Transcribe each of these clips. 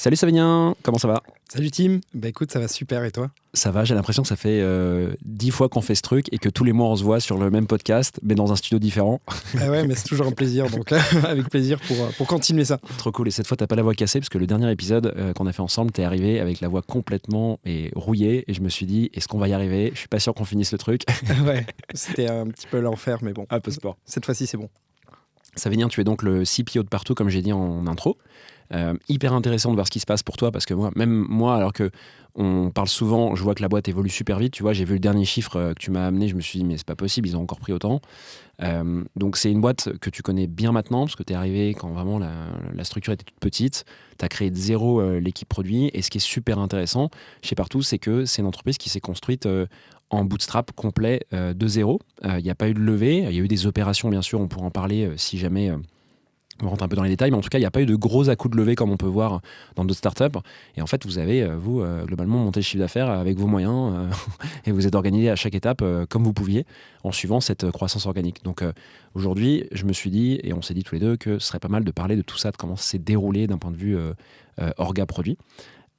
Salut Savinien, comment ça va? Salut Tim, bah écoute, ça va super et toi? Ça va, j'ai l'impression que ça fait 10 fois qu'on fait ce truc et que tous les mois on se voit sur le même podcast, mais dans un studio différent. Ah ouais, mais c'est toujours un plaisir, donc avec plaisir pour continuer ça. Trop cool, et cette fois t'as pas la voix cassée, parce que le dernier épisode qu'on a fait ensemble, t'es arrivé avec la voix complètement rouillée, et je me suis dit, est-ce qu'on va y arriver? Je suis pas sûr qu'on finisse le truc. Ouais, c'était un petit peu l'enfer, mais bon. Un peu sport. Cette fois-ci, c'est bon. Savinien, tu es donc le CPO de Partout, comme j'ai dit en intro. Hyper intéressant de voir ce qui se passe pour toi, parce que même moi, alors que on parle souvent, je vois que la boîte évolue super vite. Tu vois, j'ai vu le dernier chiffre que tu m'as amené, je me suis dit mais c'est pas possible, ils ont encore pris autant. Donc c'est une boîte que tu connais bien maintenant, parce que tu es arrivé quand vraiment la structure était toute petite. Tu as créé de zéro l'équipe produit, et ce qui est super intéressant chez Partout, c'est que c'est une entreprise qui s'est construite en bootstrap complet de zéro. Il n'y a pas eu de levée, il y a eu des opérations, bien sûr, on pourra en parler si jamais on rentre un peu dans les détails, mais en tout cas, il n'y a pas eu de gros à-coups de levée comme on peut voir dans d'autres startups. Et en fait, vous avez, globalement, monté le chiffre d'affaires avec vos moyens et vous êtes organisé à chaque étape comme vous pouviez en suivant cette croissance organique. Donc aujourd'hui, je me suis dit, et on s'est dit tous les deux, que ce serait pas mal de parler de tout ça, de comment ça s'est déroulé d'un point de vue orga produit.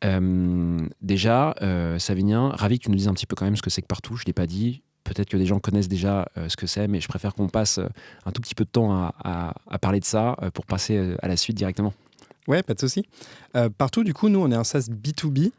Déjà, Savinien, ravi que tu nous dises un petit peu quand même ce que c'est que Partout. Je ne l'ai pas dit. Peut-être que des gens connaissent déjà ce que c'est, mais je préfère qu'on passe un tout petit peu de temps à parler de ça pour passer à la suite directement. Ouais, pas de souci. Partout, du coup, nous, on est un SaaS B2B.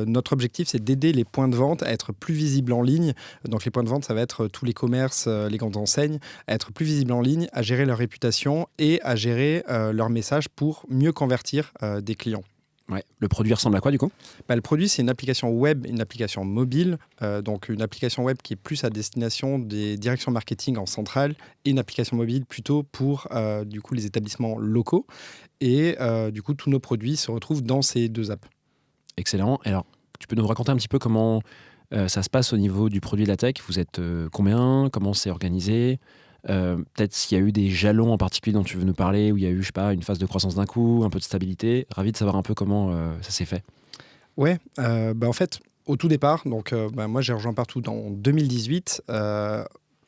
Notre objectif, c'est d'aider les points de vente à être plus visibles en ligne. Donc, les points de vente, ça va être tous les commerces, les grandes enseignes, à être plus visibles en ligne, à gérer leur réputation et à gérer leur message pour mieux convertir des clients. Ouais. Le produit ressemble à quoi du coup? Le produit, c'est une application web, une application mobile. Donc, une application web qui est plus à destination des directions marketing en centrale et une application mobile plutôt pour du coup, les établissements locaux. Et du coup, tous nos produits se retrouvent dans ces deux apps. Excellent. Alors, tu peux nous raconter un petit peu comment ça se passe au niveau du produit de la tech? Vous êtes combien? Comment c'est organisé? Peut-être s'il y a eu des jalons en particulier dont tu veux nous parler, où il y a eu, je sais pas, une phase de croissance d'un coup, un peu de stabilité. Ravi de savoir un peu comment ça s'est fait. Ouais, en fait, au tout départ, donc moi j'ai rejoint Partout en 2018.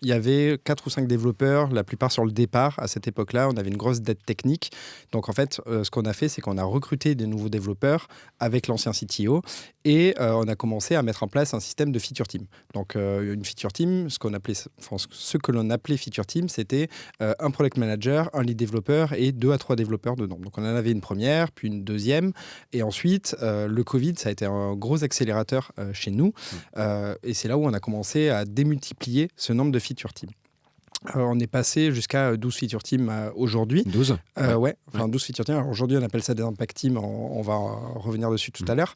Il y avait 4 ou 5 développeurs, la plupart sur le départ. À cette époque-là, on avait une grosse dette technique. Donc, en fait, ce qu'on a fait, c'est qu'on a recruté des nouveaux développeurs avec l'ancien CTO et on a commencé à mettre en place un système de feature team. Donc, une feature team, ce que l'on appelait feature team, c'était un product manager, un lead développeur et 2 à 3 développeurs dedans. Donc, on en avait une première, puis une deuxième. Et ensuite, le Covid, ça a été un gros accélérateur chez nous. Et c'est là où on a commencé à démultiplier ce nombre de feature team. On est passé jusqu'à 12 feature team aujourd'hui. 12? Ouais, 12 feature team. Alors aujourd'hui, on appelle ça des impact teams. On va revenir dessus tout à l'heure.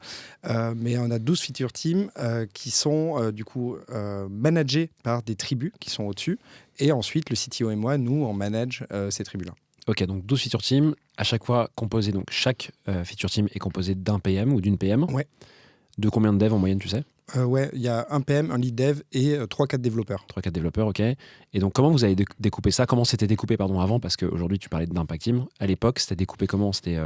Mais on a 12 feature teams qui sont du coup managés par des tribus qui sont au-dessus. Et ensuite, le CTO et moi, nous, on manage ces tribus-là. Ok, donc 12 feature teams, à chaque fois composé. Donc chaque feature team est composé d'un PM ou d'une PM. Ouais. De combien de devs en moyenne, tu sais? Ouais, il y a un PM, un lead dev et 3-4 développeurs. 3-4 développeurs, ok. Et donc, comment vous avez découpé ça? Comment c'était découpé, pardon, avant? Parce qu'aujourd'hui, tu parlais d'impact team. À l'époque, c'était découpé comment? C'était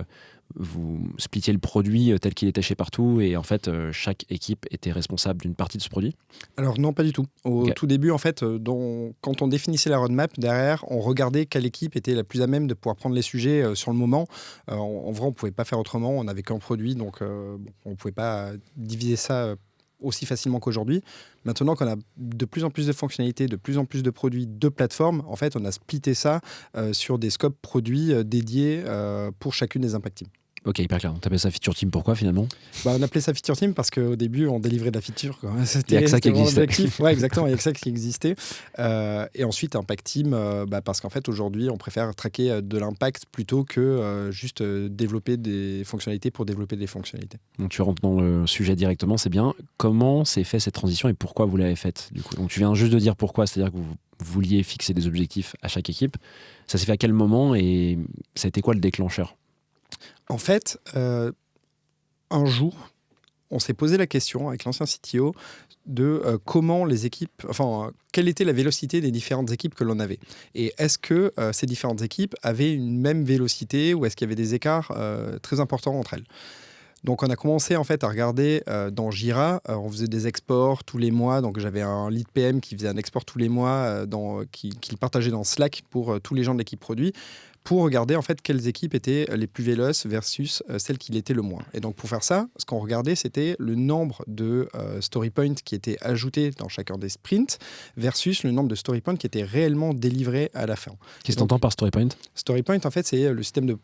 vous splittiez le produit tel qu'il était chez Partout, et en fait, chaque équipe était responsable d'une partie de ce produit? Alors non, pas du tout. Au tout début, en fait, quand on définissait la roadmap, derrière, on regardait quelle équipe était la plus à même de pouvoir prendre les sujets sur le moment. En vrai, on ne pouvait pas faire autrement. On n'avait qu'un produit, donc on ne pouvait pas diviser ça aussi facilement qu'aujourd'hui. Maintenant qu'on a de plus en plus de fonctionnalités, de plus en plus de produits, de plateformes, en fait, on a splitté ça sur des scopes produits dédiés pour chacune des impact teams. Ok, hyper clair. On t'appelle ça feature team, pourquoi finalement? On appelait ça feature team parce qu'au début, on délivrait de la feature, quoi. Il n'y a que ça qui existait. Ouais, exactement, il y a que ça qui existait. Et ensuite, impact team, parce qu'en fait, aujourd'hui, on préfère traquer de l'impact plutôt que juste développer des fonctionnalités pour développer des fonctionnalités. Donc tu rentres dans le sujet directement, c'est bien. Comment s'est fait cette transition et pourquoi vous l'avez faite du coup? Donc tu viens juste de dire pourquoi, c'est-à-dire que vous vouliez fixer des objectifs à chaque équipe. Ça s'est fait à quel moment et ça a été quoi le déclencheur? En fait, un jour, on s'est posé la question avec l'ancien CTO de comment les équipes, quelle était la vélocité des différentes équipes que l'on avait. Et est-ce que ces différentes équipes avaient une même vélocité ou est-ce qu'il y avait des écarts très importants entre elles? Donc, on a commencé en fait à regarder dans Jira. On faisait des exports tous les mois. Donc, j'avais un lead PM qui faisait un export tous les mois qu'il partageait dans Slack pour tous les gens de l'équipe produit. pour regarder en fait quelles équipes étaient les plus véloces versus celles qui l'étaient le moins. Et donc pour faire ça, ce qu'on regardait, c'était le nombre de story points qui étaient ajoutés dans chacun des sprints versus le nombre de story points qui étaient réellement délivrés à la fin. Qu'est-ce que tu entends par story point? Story point, en fait, c'est le système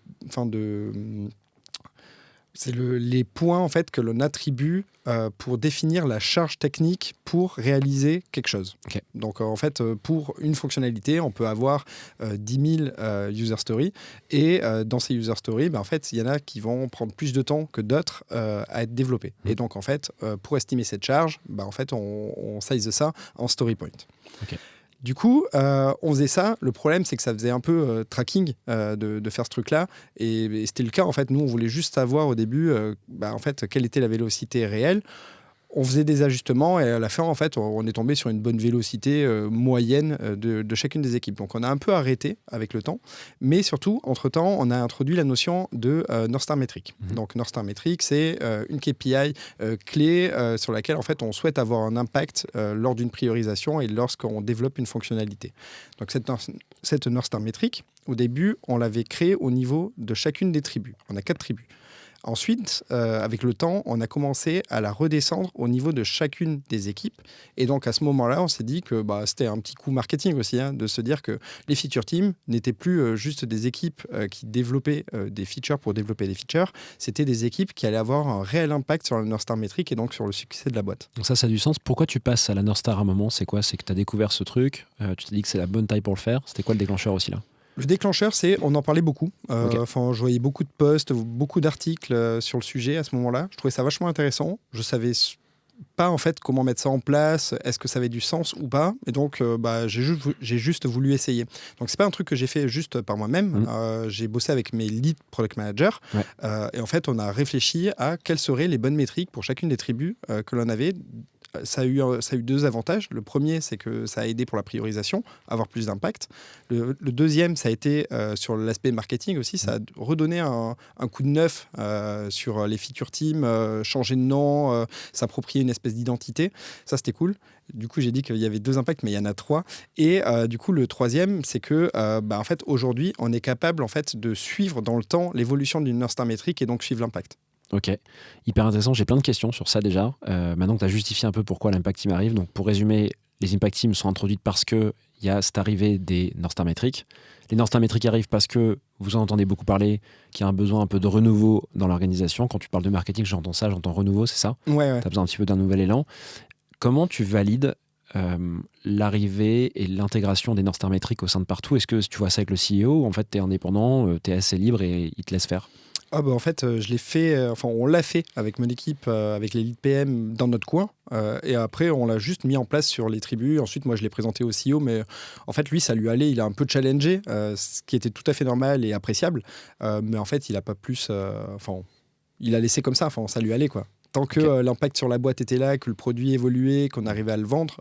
c'est les points en fait que l'on attribue pour définir la charge technique pour réaliser quelque chose. Okay. Donc en fait, pour une fonctionnalité, on peut avoir 10 000 user stories et dans ces user stories, en fait, il y en a qui vont prendre plus de temps que d'autres à être développés. Et donc en fait, pour estimer cette charge, en fait, on size ça en story point. Okay. Du coup, on faisait ça. Le problème, c'est que ça faisait un peu tracking de faire ce truc-là. Et c'était le cas, en fait. Nous, on voulait juste savoir au début, en fait, quelle était la vélocité réelle. On faisait des ajustements et à la fin, en fait, on est tombé sur une bonne vélocité moyenne de chacune des équipes. Donc, on a un peu arrêté avec le temps. Mais surtout, entre-temps, on a introduit la notion de North Star Metric. Donc, North Star Metric, c'est une KPI clé sur laquelle, en fait, on souhaite avoir un impact lors d'une priorisation et lorsqu'on développe une fonctionnalité. Donc, cette North Star Metric, au début, on l'avait créée au niveau de chacune des tribus. On a 4 tribus. Ensuite, avec le temps, on a commencé à la redescendre au niveau de chacune des équipes. Et donc, à ce moment-là, on s'est dit que c'était un petit coup marketing aussi, de se dire que les feature teams n'étaient plus juste des équipes qui développaient des features pour développer des features. C'était des équipes qui allaient avoir un réel impact sur la North Star Metric et donc sur le succès de la boîte. Donc ça a du sens. Pourquoi tu passes à la North Star à un moment? C'est quoi? C'est que tu as découvert ce truc, tu t'es dit que c'est la bonne taille pour le faire. C'était quoi le déclencheur aussi là? Le déclencheur, c'est, on en parlait beaucoup. Okay. Je voyais beaucoup de posts, beaucoup d'articles sur le sujet à ce moment-là. Je trouvais ça vachement intéressant. Je savais pas en fait comment mettre ça en place, est-ce que ça avait du sens ou pas. Et donc, j'ai juste voulu essayer. Donc, c'est pas un truc que j'ai fait juste par moi-même. J'ai bossé avec mes lead product managers. Ouais. Et en fait, on a réfléchi à quelles seraient les bonnes métriques pour chacune des tribus que l'on avait. Ça a eu 2 avantages. Le premier, c'est que ça a aidé pour la priorisation, avoir plus d'impact. Le deuxième, ça a été sur l'aspect marketing aussi. Ça a redonné un coup de neuf sur les feature teams, changer de nom, s'approprier une espèce d'identité. Ça, c'était cool. Du coup, j'ai dit qu'il y avait 2 impacts, mais il y en a 3. Et du coup, le troisième, c'est que en fait, aujourd'hui, on est capable en fait, de suivre dans le temps l'évolution d'une North Star métrique et donc suivre l'impact. Ok, hyper intéressant. J'ai plein de questions sur ça déjà. Maintenant que tu as justifié un peu pourquoi l'impact team arrive, donc pour résumer, les impact teams sont introduites parce qu'il y a cette arrivée des North Star Metrics. Les North Star Metrics arrivent parce que vous en entendez beaucoup parler, qu'il y a un besoin un peu de renouveau dans l'organisation. Quand tu parles de marketing, j'entends ça, j'entends renouveau, c'est ça? Ouais. Tu as besoin un petit peu d'un nouvel élan. Comment tu valides l'arrivée et l'intégration des North Star Metrics au sein de Partout? Est-ce que tu vois ça avec le CEO ou en fait tu es indépendant, tu es assez libre et il te laisse faire? En fait, je l'ai fait, on l'a fait avec mon équipe, avec les lead PM dans notre coin. Et après, on l'a juste mis en place sur les tribus. Ensuite, moi, je l'ai présenté au CEO, mais en fait, lui, ça lui allait. Il a un peu challengé, ce qui était tout à fait normal et appréciable. Mais en fait, il n'a pas plus. Il a laissé comme ça. Ça lui allait, quoi. Tant que l'impact sur la boîte était là, que le produit évoluait, qu'on arrivait à le vendre,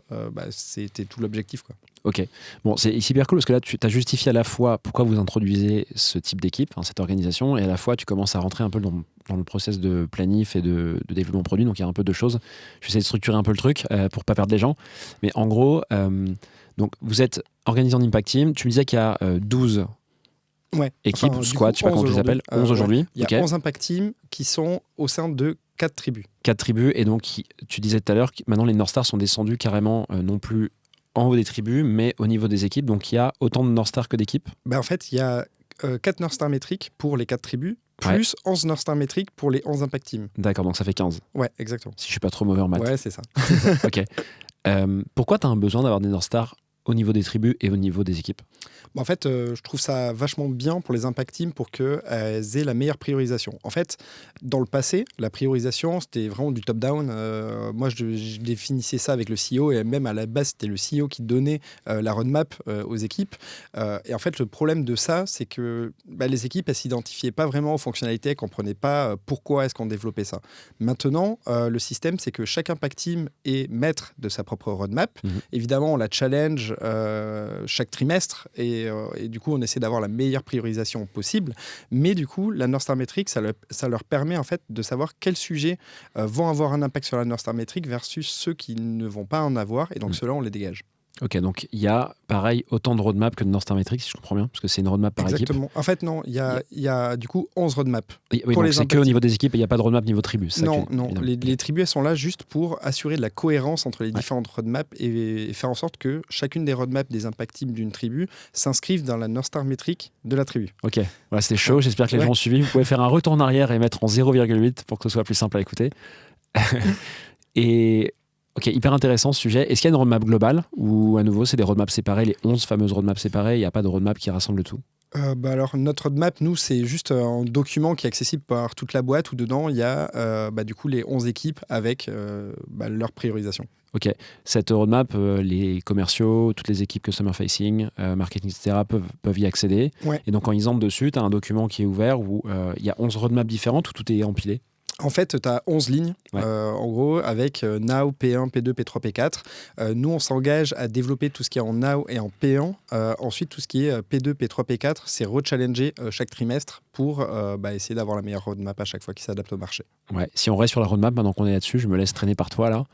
c'était tout l'objectif, quoi. Ok. Bon, c'est hyper cool parce que là, tu as justifié à la fois pourquoi vous introduisez ce type d'équipe, cette organisation, et à la fois, tu commences à rentrer un peu dans le process de planif et de développement produit. Donc, il y a un peu de choses. Je vais essayer de structurer un peu le truc pour pas perdre les gens. Mais en gros, donc, vous êtes organisé en Impact Team. Tu me disais qu'il y a 12 équipes, squads, je sais pas comment tu les appelles. 11 aujourd'hui. Il y a 11 Impact Teams qui sont au sein de 4 tribus. 4 tribus. Et donc, tu disais tout à l'heure que maintenant, les North Stars sont descendus carrément non plus en haut des tribus, mais au niveau des équipes. Donc, il y a autant de North Stars que d'équipes? En fait, il y a 4 North Star métriques pour les 4 tribus, plus 11 North Star métriques pour les 11 Impact Teams. D'accord, donc ça fait 15. Ouais, exactement. Si je suis pas trop mauvais en maths. Ouais, c'est ça. Ok. Pourquoi tu as un besoin d'avoir des North Stars au niveau des tribus et au niveau des équipes? En fait, je trouve ça vachement bien pour les Impact Teams pour qu'elles aient la meilleure priorisation. En fait, dans le passé, la priorisation, c'était vraiment du top-down. Moi, je définissais ça avec le CEO et même à la base, c'était le CEO qui donnait la roadmap aux équipes. Et en fait, le problème de ça, c'est que les équipes, elles ne s'identifiaient pas vraiment aux fonctionnalités, elles ne comprenaient pas pourquoi est-ce qu'on développait ça. Maintenant, le système, c'est que chaque Impact Team est maître de sa propre roadmap. Évidemment, on la challenge chaque trimestre et du coup, on essaie d'avoir la meilleure priorisation possible. Mais du coup, la North Star Metric, ça leur permet en fait de savoir quels sujets vont avoir un impact sur la North Star Metric versus ceux qui ne vont pas en avoir. Et donc, ceux-là, on les dégage. Ok, donc il y a, pareil, autant de roadmap que de North Star Metrics, si je comprends bien, parce que c'est une roadmap par équipe. Exactement. En fait, non, il y a du coup 11 roadmaps. Oui, Pour donc les c'est impact qu'au niveau des équipes et il n'y a pas de roadmap niveau tribu. C'est ça Non, que non. évidemment. Les tribus, elles sont là juste pour assurer de la cohérence entre les Ouais. différentes roadmaps et faire en sorte que chacune des roadmaps des impact teams d'une tribu s'inscrivent dans la North Star métrique de la tribu. Ok, voilà, c'était chaud. J'espère que les gens ont suivi. Vous pouvez faire un retour en arrière et mettre en 0,8 pour que ce soit plus simple à écouter. Et ok, hyper intéressant ce sujet. Est-ce qu'il y a une roadmap globale ou à nouveau c'est des roadmaps séparés, les 11 fameuses roadmaps séparées, il n'y a pas de roadmap qui rassemble tout? Alors, notre roadmap, nous, c'est juste un document qui est accessible par toute la boîte où dedans, il y a du coup les 11 équipes avec leur priorisation. Ok, cette roadmap, les commerciaux, toutes les équipes customer facing, marketing, etc. peuvent y accéder. Ouais. Et donc quand ils entrent dessus, tu as un document qui est ouvert où il y a 11 roadmaps différentes où tout est empilé. En fait, tu as 11 lignes, Ouais. en gros, avec Now, P1, P2, P3, P4. Nous, on s'engage à développer tout ce qui est en Now et en P1. Ensuite, tout ce qui est P2, P3, P4, c'est rechallenger chaque trimestre pour essayer d'avoir la meilleure roadmap à chaque fois qui s'adapte au marché. Ouais. Si on reste sur la roadmap, maintenant qu'on est là-dessus, je me laisse traîner par toi là.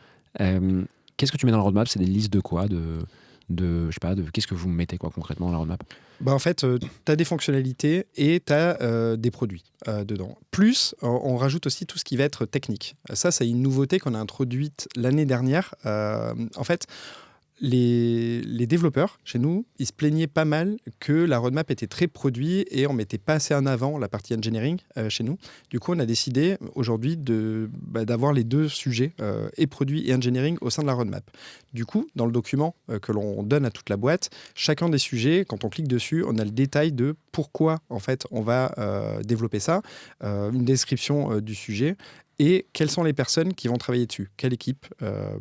Qu'est-ce que tu mets dans la roadmap? C'est des listes de quoi? Je sais pas, qu'est-ce que vous mettez quoi concrètement dans la roadmap? En fait, tu as des fonctionnalités et tu as des produits dedans. Plus, on rajoute aussi tout ce qui va être technique. Ça, c'est une nouveauté qu'on a introduite l'année dernière. En fait, les développeurs, chez nous, ils se plaignaient pas mal que la roadmap était très produit et on mettait pas assez en avant la partie engineering chez nous. Du coup, on a décidé aujourd'hui d'avoir les deux sujets, et produit et engineering, au sein de la roadmap. Du coup, dans le document que l'on donne à toute la boîte, chacun des sujets, quand on clique dessus, on a le détail de pourquoi en fait on va développer ça, une description du sujet. Et quelles sont les personnes qui vont travailler dessus? Quelle équipe?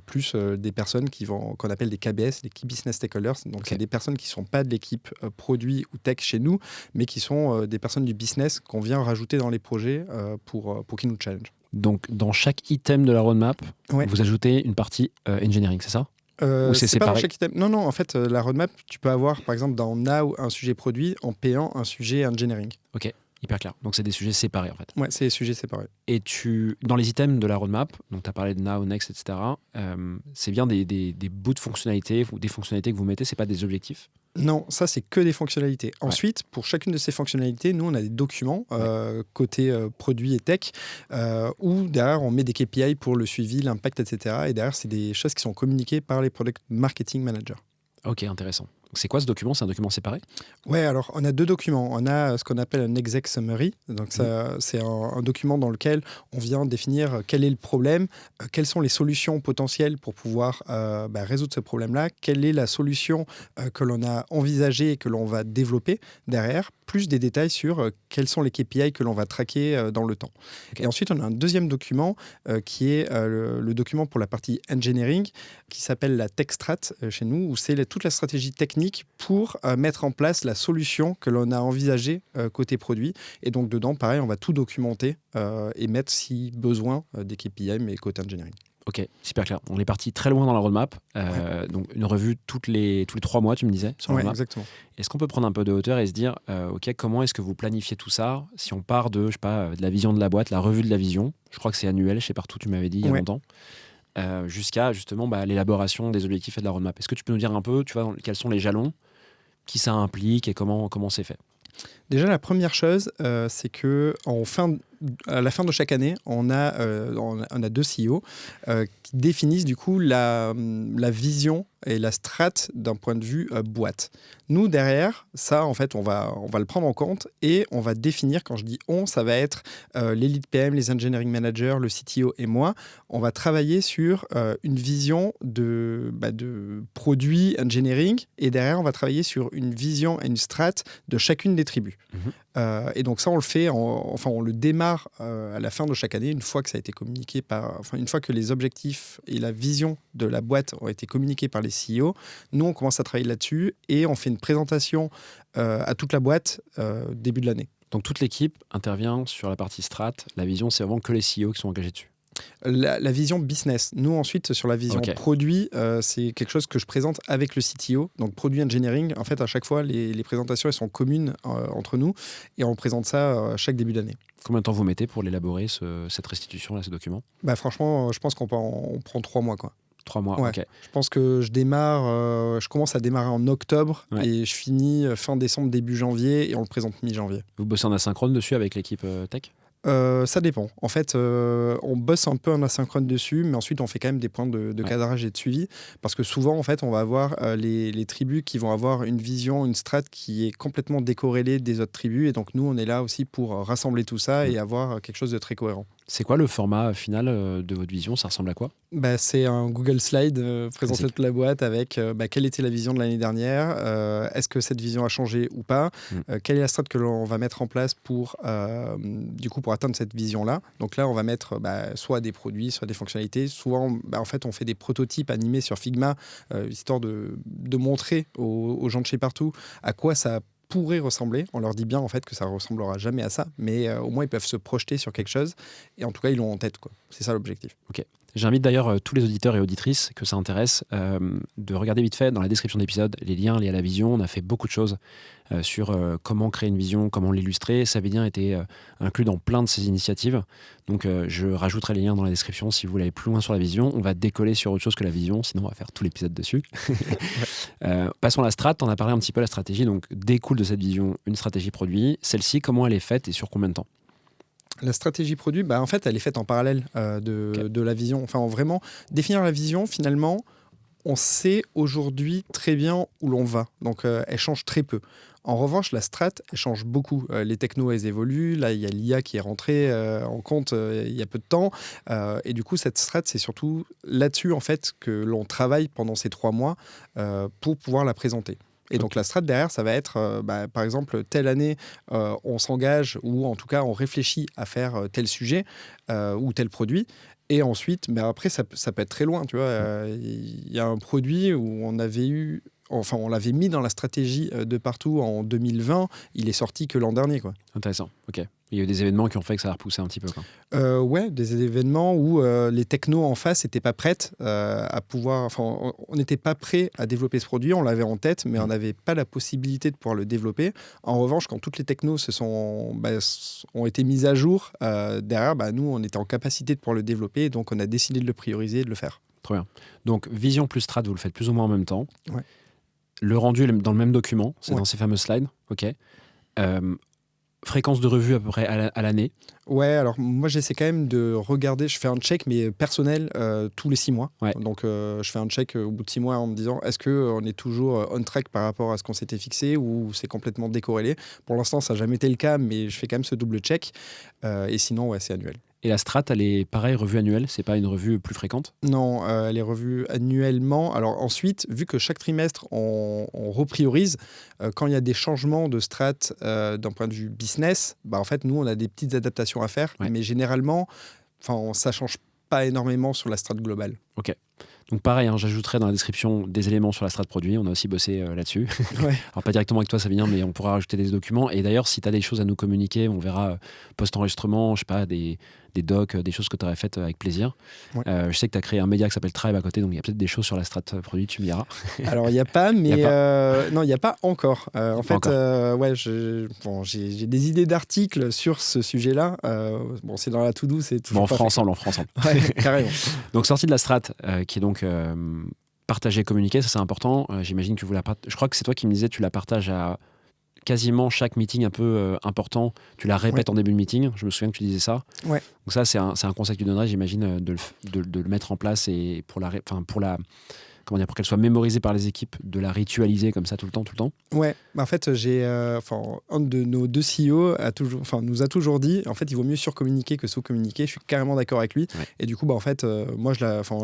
Plus des personnes qu'on appelle des KBS, des Key Business Stakeholders. Donc, c'est des personnes qui ne sont pas de l'équipe produit ou tech chez nous, mais qui sont des personnes du business qu'on vient rajouter dans les projets pour qu'ils nous challenge. Donc, dans chaque item de la roadmap, Ouais. vous ajoutez une partie engineering, c'est ça? Ou c'est C'est pas dans séparé? chaque item. Non, en fait, la roadmap, tu peux avoir, par exemple, dans Now, un sujet produit, en P1, un sujet engineering. Ok, hyper clair. Donc, c'est des sujets séparés en fait. Ouais, c'est des sujets séparés. Et dans les items de la roadmap, donc tu as parlé de Now, Next, etc., c'est bien des bouts de fonctionnalités ou des fonctionnalités que vous mettez, c'est pas des objectifs? Non, ça, c'est que des fonctionnalités. Ensuite, pour chacune de ces fonctionnalités, nous, on a des documents côté produit et tech où derrière, on met des KPI pour le suivi, l'impact, etc. Et derrière, c'est des choses qui sont communiquées par les product marketing managers. Ok, intéressant. Donc, c'est quoi ce document? C'est un document séparé? Ouais, alors on a deux documents. On a ce qu'on appelle un exec summary. Donc ça, c'est un document dans lequel on vient définir quel est le problème, quelles sont les solutions potentielles pour pouvoir résoudre ce problème-là, quelle est la solution que l'on a envisagée et que l'on va développer derrière, plus des détails sur quels sont les KPI que l'on va traquer dans le temps. Okay. Et ensuite, on a un deuxième document qui est le document pour la partie engineering, qui s'appelle la tech strat chez nous, où c'est toute la stratégie technique pour mettre en place la solution que l'on a envisagée côté produit. Et donc, dedans, pareil, on va tout documenter et mettre, si besoin, des KPI, mais côté engineering. Ok, super clair. On est parti très loin dans la roadmap. Donc, une revue tous les 3 mois, tu me disais, sur la roadmap. Exactement. Est-ce qu'on peut prendre un peu de hauteur et se dire, ok, comment est-ce que vous planifiez tout ça? Si on part de, je sais pas, de la vision de la boîte, la revue de la vision, je crois que c'est annuel, je sais partout, tu m'avais dit il y a longtemps. Jusqu'à justement l'élaboration des objectifs et de la roadmap. Est-ce que tu peux nous dire un peu, tu vois, quels sont les jalons, qui ça implique et comment c'est fait? Déjà, la première chose, c'est que à la fin de chaque année, on a 2 CEO qui définissent du coup la vision et la strat d'un point de vue boîte. Nous, derrière, ça, en fait, on va le prendre en compte et on va définir, quand je dis on, ça va être les lead PM, les engineering managers, le CTO et moi. On va travailler sur une vision de produit engineering et derrière, on va travailler sur une vision et une strat de chacune des tribus. Et donc ça, on le fait, on le démarre à la fin de chaque année, une fois que ça a été communiqué une fois que les objectifs et la vision de la boîte ont été communiqués par les CEO. Nous, on commence à travailler là-dessus et on fait une présentation à toute la boîte début de l'année. Donc toute l'équipe intervient sur la partie strat. La vision, c'est vraiment que les CEO qui sont engagés dessus. La vision business. Nous, ensuite, sur la vision produit, c'est quelque chose que je présente avec le CTO. Donc, produit engineering, en fait, à chaque fois, les présentations, elles sont communes entre nous et on présente ça chaque début d'année. Combien de temps vous mettez pour l'élaborer, cette restitution, là, ce document? Franchement, je pense qu'on prend 3 mois, quoi. 3 mois, Ouais. ok. Je pense que je commence à démarrer en octobre et je finis fin décembre, début janvier et on le présente mi-janvier. Vous bossez en asynchrone dessus avec l'équipe tech? Ça dépend. En fait, on bosse un peu en asynchrone dessus, mais ensuite on fait quand même des points de cadrage et de suivi, parce que souvent, en fait, on va avoir les tribus qui vont avoir une vision, une strat qui est complètement décorrélée des autres tribus, et donc nous, on est là aussi pour rassembler tout ça et avoir quelque chose de très cohérent. C'est quoi le format final de votre vision? Ça ressemble à quoi? C'est un Google Slide présenté Classique. toute la boîte avec quelle était la vision de l'année dernière, est-ce que cette vision a changé ou pas, quelle est la strat que l'on va mettre en place pour atteindre cette vision-là. Donc là, on va mettre soit des produits, soit des fonctionnalités. Souvent, en fait, on fait des prototypes animés sur Figma, histoire de montrer aux gens de chez Partout à quoi ça pourrait ressembler. On leur dit bien en fait que ça ressemblera jamais à ça, mais au moins ils peuvent se projeter sur quelque chose et en tout cas ils l'ont en tête, quoi. C'est ça l'objectif. Ok. J'invite d'ailleurs tous les auditeurs et auditrices que ça intéresse de regarder vite fait dans la description de l'épisode les liens liés à la vision. On a fait beaucoup de choses sur comment créer une vision, comment l'illustrer. Savédien était inclus dans plein de ces initiatives. Donc je rajouterai les liens dans la description si vous voulez aller plus loin sur la vision. On va décoller sur autre chose que la vision, sinon on va faire tout l'épisode dessus. Passons à la strat. On a parlé un petit peu de la stratégie. Donc découle de cette vision une stratégie produit. Celle-ci, comment elle est faite et sur combien de temps? La stratégie produit, en fait, elle est faite en parallèle de la vision. Enfin, vraiment, définir la vision, finalement, on sait aujourd'hui très bien où l'on va. Donc, elle change très peu. En revanche, la strat, elle change beaucoup. Les technos, elles évoluent. Là, il y a l'IA qui est rentrée en compte il y a peu de temps. Et du coup, cette strat, c'est surtout là-dessus, en fait, que l'on travaille pendant ces 3 mois pour pouvoir la présenter. Et donc la strat derrière, ça va être, par exemple, telle année, on s'engage ou en tout cas on réfléchit à faire tel sujet ou tel produit. Et ensuite, après, ça peut être très loin. Tu vois, il y a un produit où on l'avait mis dans la stratégie de Partout en 2020. Il est sorti que l'an dernier, quoi. Intéressant, ok. Il y a eu des événements qui ont fait que ça a repoussé un petit peu, quoi. Ouais, des événements où les technos en face n'étaient pas prêtes à pouvoir. Enfin, on n'était pas prêt à développer ce produit, on l'avait en tête, mais on n'avait pas la possibilité de pouvoir le développer. En revanche, quand toutes les technos ont été mises à jour, derrière, nous, on était en capacité de pouvoir le développer, donc on a décidé de le prioriser et de le faire. Trop bien. Donc, vision plus strat, vous le faites plus ou moins en même temps. Ouais. Le rendu est dans le même document, c'est dans ces fameux slides, ok. Fréquence de revue à peu près à l'année. Ouais, alors moi j'essaie quand même de regarder, je fais un check mais personnel tous les 6 mois. Ouais. Donc je fais un check au bout de 6 mois en me disant est-ce qu'on est toujours on track par rapport à ce qu'on s'était fixé ou c'est complètement décorrélé. Pour l'instant ça n'a jamais été le cas, mais je fais quand même ce double check et sinon ouais, c'est annuel. Et la strat, elle est pareil, revue annuelle, c'est pas une revue plus fréquente? Non, elle est revue annuellement. Alors ensuite, vu que chaque trimestre, on repriorise, quand il y a des changements de strat d'un point de vue business, en fait, nous, on a des petites adaptations à faire. Ouais. Mais généralement, ça ne change pas énormément sur la strat globale. Ok. Donc pareil, j'ajouterai dans la description des éléments sur la strat produit. On a aussi bossé là-dessus. Ouais. Alors pas directement avec toi, Savédien, mais on pourra rajouter des documents. Et d'ailleurs, si tu as des choses à nous communiquer, on verra post-enregistrement, je sais pas, des docs, des choses que tu aurais faites avec plaisir. Ouais. Je sais que tu as créé un média qui s'appelle Tribe à côté, donc il y a peut-être des choses sur la strat produit, tu me diras. Alors, il n'y a pas, mais... Il non, il n'y a pas encore. En fait, j'ai des idées d'articles sur ce sujet-là. C'est dans la to-do, c'est toujours on fera ensemble. Ouais, carrément. Donc, sortie de la strat, qui est donc partagée, communiquée, ça c'est important. J'imagine que vous la je crois que c'est toi qui me disais, tu la partages à quasiment chaque meeting un peu important, tu la répètes en début de meeting. Je me souviens que tu disais ça. Ouais. Donc ça, c'est un conseil que tu donnerais, j'imagine, de le mettre en place et pour qu'elle soit mémorisée par les équipes, de la ritualiser comme ça tout le temps. Ouais, en fait, un de nos deux CEO nous a toujours dit, en fait, il vaut mieux surcommuniquer que sous-communiquer. Je suis carrément d'accord avec lui. Ouais. Et du coup, en fait, moi,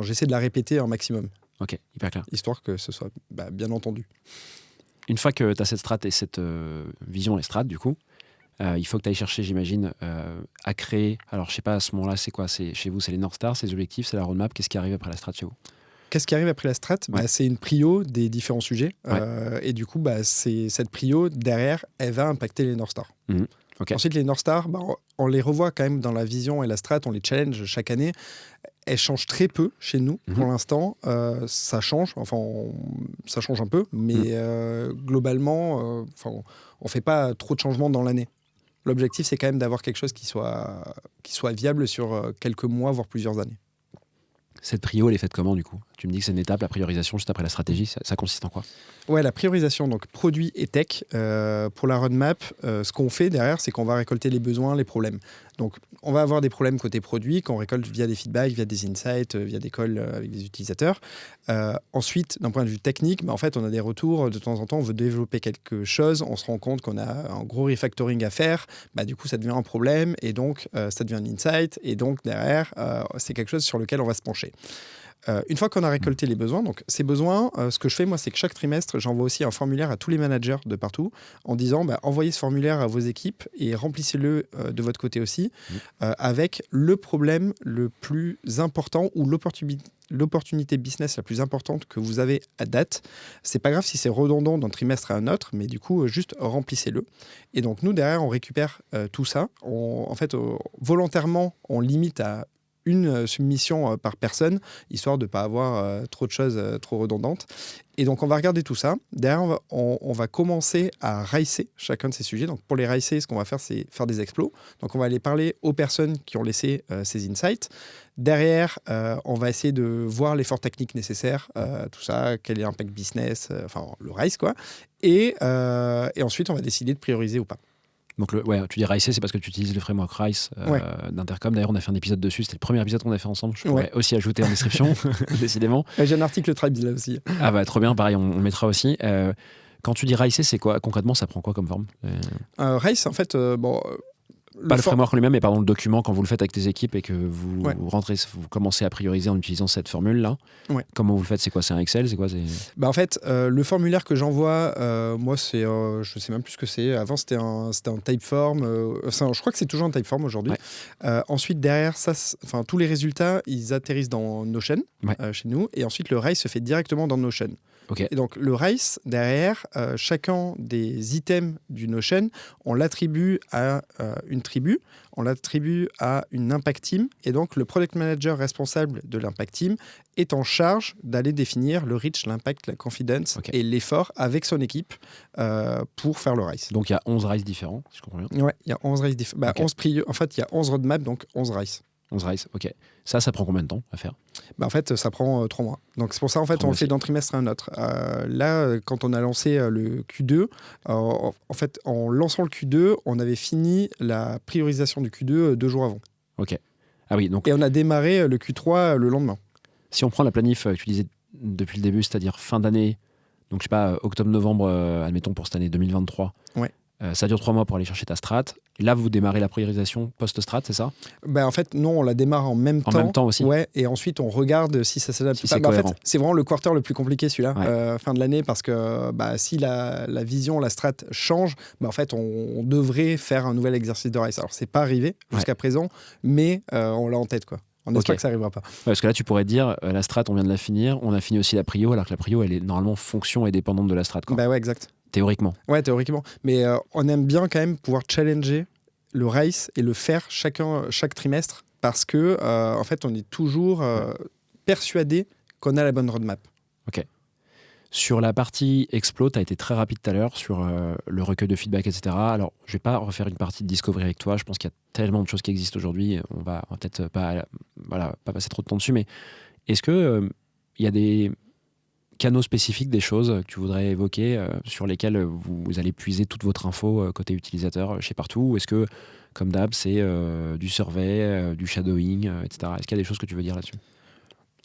j'essaie de la répéter un maximum. Ok, hyper clair. Histoire que ce soit bien entendu. Une fois que tu as cette strat et cette vision et strat, du coup, il faut que tu ailles chercher, j'imagine, à créer. Alors, je sais pas, à ce moment-là, c'est quoi? Chez vous, c'est les North Stars, c'est les objectifs, c'est la roadmap. Qu'est-ce qui arrive après la strat chez vous? Qu'est-ce qui arrive après la strat? C'est une prio des différents sujets. Ouais. Et du coup, c'est cette prio, derrière, elle va impacter les North Stars. Mmh. Okay. Ensuite, les North Stars, on les revoit quand même dans la vision et la strat, on les challenge chaque année. Elles changent très peu chez nous pour l'instant. Ça change, ça change un peu, mais globalement, on ne fait pas trop de changements dans l'année. L'objectif, c'est quand même d'avoir quelque chose qui soit viable sur quelques mois, voire plusieurs années. Cette prio, elle est faite comment du coup? Tu me dis que c'est une étape, la priorisation, juste après la stratégie. Ça consiste en quoi? Ouais, la priorisation, donc produit et tech. Pour la roadmap, ce qu'on fait derrière, c'est qu'on va récolter les besoins, les problèmes. Donc, on va avoir des problèmes côté produit qu'on récolte via des feedbacks, via des insights, via des calls avec des utilisateurs. Ensuite, d'un point de vue technique, en fait, on a des retours. De temps en temps, on veut développer quelque chose. On se rend compte qu'on a un gros refactoring à faire. Du coup, ça devient un problème et donc, ça devient un insight. Et donc, derrière, c'est quelque chose sur lequel on va se pencher. Une fois qu'on a récolté les besoins, donc ces besoins, ce que je fais moi, c'est que chaque trimestre, j'envoie aussi un formulaire à tous les managers de partout en disant envoyez ce formulaire à vos équipes et remplissez-le de votre côté aussi avec le problème le plus important ou l'opportunité business la plus importante que vous avez à date. C'est pas grave si c'est redondant d'un trimestre à un autre, mais du coup, juste remplissez-le. Et donc, nous, derrière, on récupère tout ça. Volontairement, on limite à une submission par personne, histoire de ne pas avoir trop de choses trop redondantes. Et donc, on va regarder tout ça. Derrière, on va commencer à ricer chacun de ces sujets. Donc, pour les ricer, ce qu'on va faire, c'est faire des explos. Donc, on va aller parler aux personnes qui ont laissé ces insights. Derrière, on va essayer de voir l'effort technique nécessaire, tout ça, quel est l'impact business, le rice, quoi. Et ensuite, on va décider de prioriser ou pas. Donc, tu dis RICE, c'est parce que tu utilises le framework RICE d'Intercom. D'ailleurs, on a fait un épisode dessus. C'était le premier épisode qu'on a fait ensemble. Je pourrais aussi ajouter en description, décidément. J'ai un article Tribes là aussi. Ah trop bien, pareil, on le mettra aussi. Quand tu dis RICE, c'est quoi? Concrètement, ça prend quoi comme forme? RICE, en fait, pas le framework en lui-même, mais pardon, le document, quand vous le faites avec tes équipes et que vous vous commencez à prioriser en utilisant cette formule-là. Comment vous le faites? C'est quoi? C'est un Excel? C'est quoi? En fait, le formulaire que j'envoie, moi, c'est, je sais même plus ce que c'est. Avant, c'était un Typeform. Je crois que c'est toujours un Typeform aujourd'hui. Ensuite, derrière, tous les résultats, ils atterrissent dans Notion chez nous. Et ensuite, le RICE se fait directement dans Notion. Et donc, le RICE, derrière, chacun des items du Notion, on l'attribue à une tribu, on l'attribue à une impact team. Et donc, le product manager responsable de l'impact team est en charge d'aller définir le reach, l'impact, la confidence et l'effort avec son équipe pour faire le RICE. Donc, il y a 11 RICE différents, si je comprends bien. Oui, il y a 11 RICE différents. En fait, il y a 11 roadmaps, donc 11 RICE. 11 RICE, ok. Ça prend combien de temps à faire? En fait, ça prend 3 mois. Donc, c'est pour ça, en fait, on le fait d'un trimestre à un autre. Là, quand on a lancé le Q2, en fait, en lançant le Q2, on avait fini la priorisation du Q2 2 jours avant. Ok. Ah oui, donc... Et on a démarré le Q3 le lendemain. Si on prend la planif que tu disais depuis le début, c'est-à-dire fin d'année, donc je sais pas, octobre-novembre, admettons pour cette année 2023, ça dure 3 mois pour aller chercher ta strat. Là, vous démarrez la priorisation post-strat, c'est ça? En fait, non, on la démarre en même temps. En même temps aussi. Ouais, et ensuite, on regarde si ça s'adapte. Si c'est en fait, c'est vraiment le quarter le plus compliqué, celui-là, fin de l'année, parce que si la vision, la strat change, en fait, on devrait faire un nouvel exercice de RICE. Alors, c'est pas arrivé jusqu'à présent, mais on l'a en tête, quoi. On espère que ça n'arrivera pas. Parce que là, tu pourrais dire, la strat, on vient de la finir, on a fini aussi la prio, alors que la prio, elle est normalement fonction et dépendante de la strat. Ouais, exact. Théoriquement. Ouais, théoriquement. Mais on aime bien quand même pouvoir challenger le RICE et le faire chaque trimestre parce que, en fait, on est toujours persuadé qu'on a la bonne roadmap. Ok. Sur la partie Explo, tu as été très rapide tout à l'heure sur le recueil de feedback, etc. Alors, je ne vais pas refaire une partie de discovery avec toi. Je pense qu'il y a tellement de choses qui existent aujourd'hui. On va peut-être pas passer trop de temps dessus. Mais est-ce qu'il y a des canaux spécifiques, des choses que tu voudrais évoquer sur lesquelles vous allez puiser toute votre info côté utilisateur chez Partout? Ou est-ce que, comme d'hab, c'est du survey, du shadowing, etc. Est-ce qu'il y a des choses que tu veux dire là-dessus?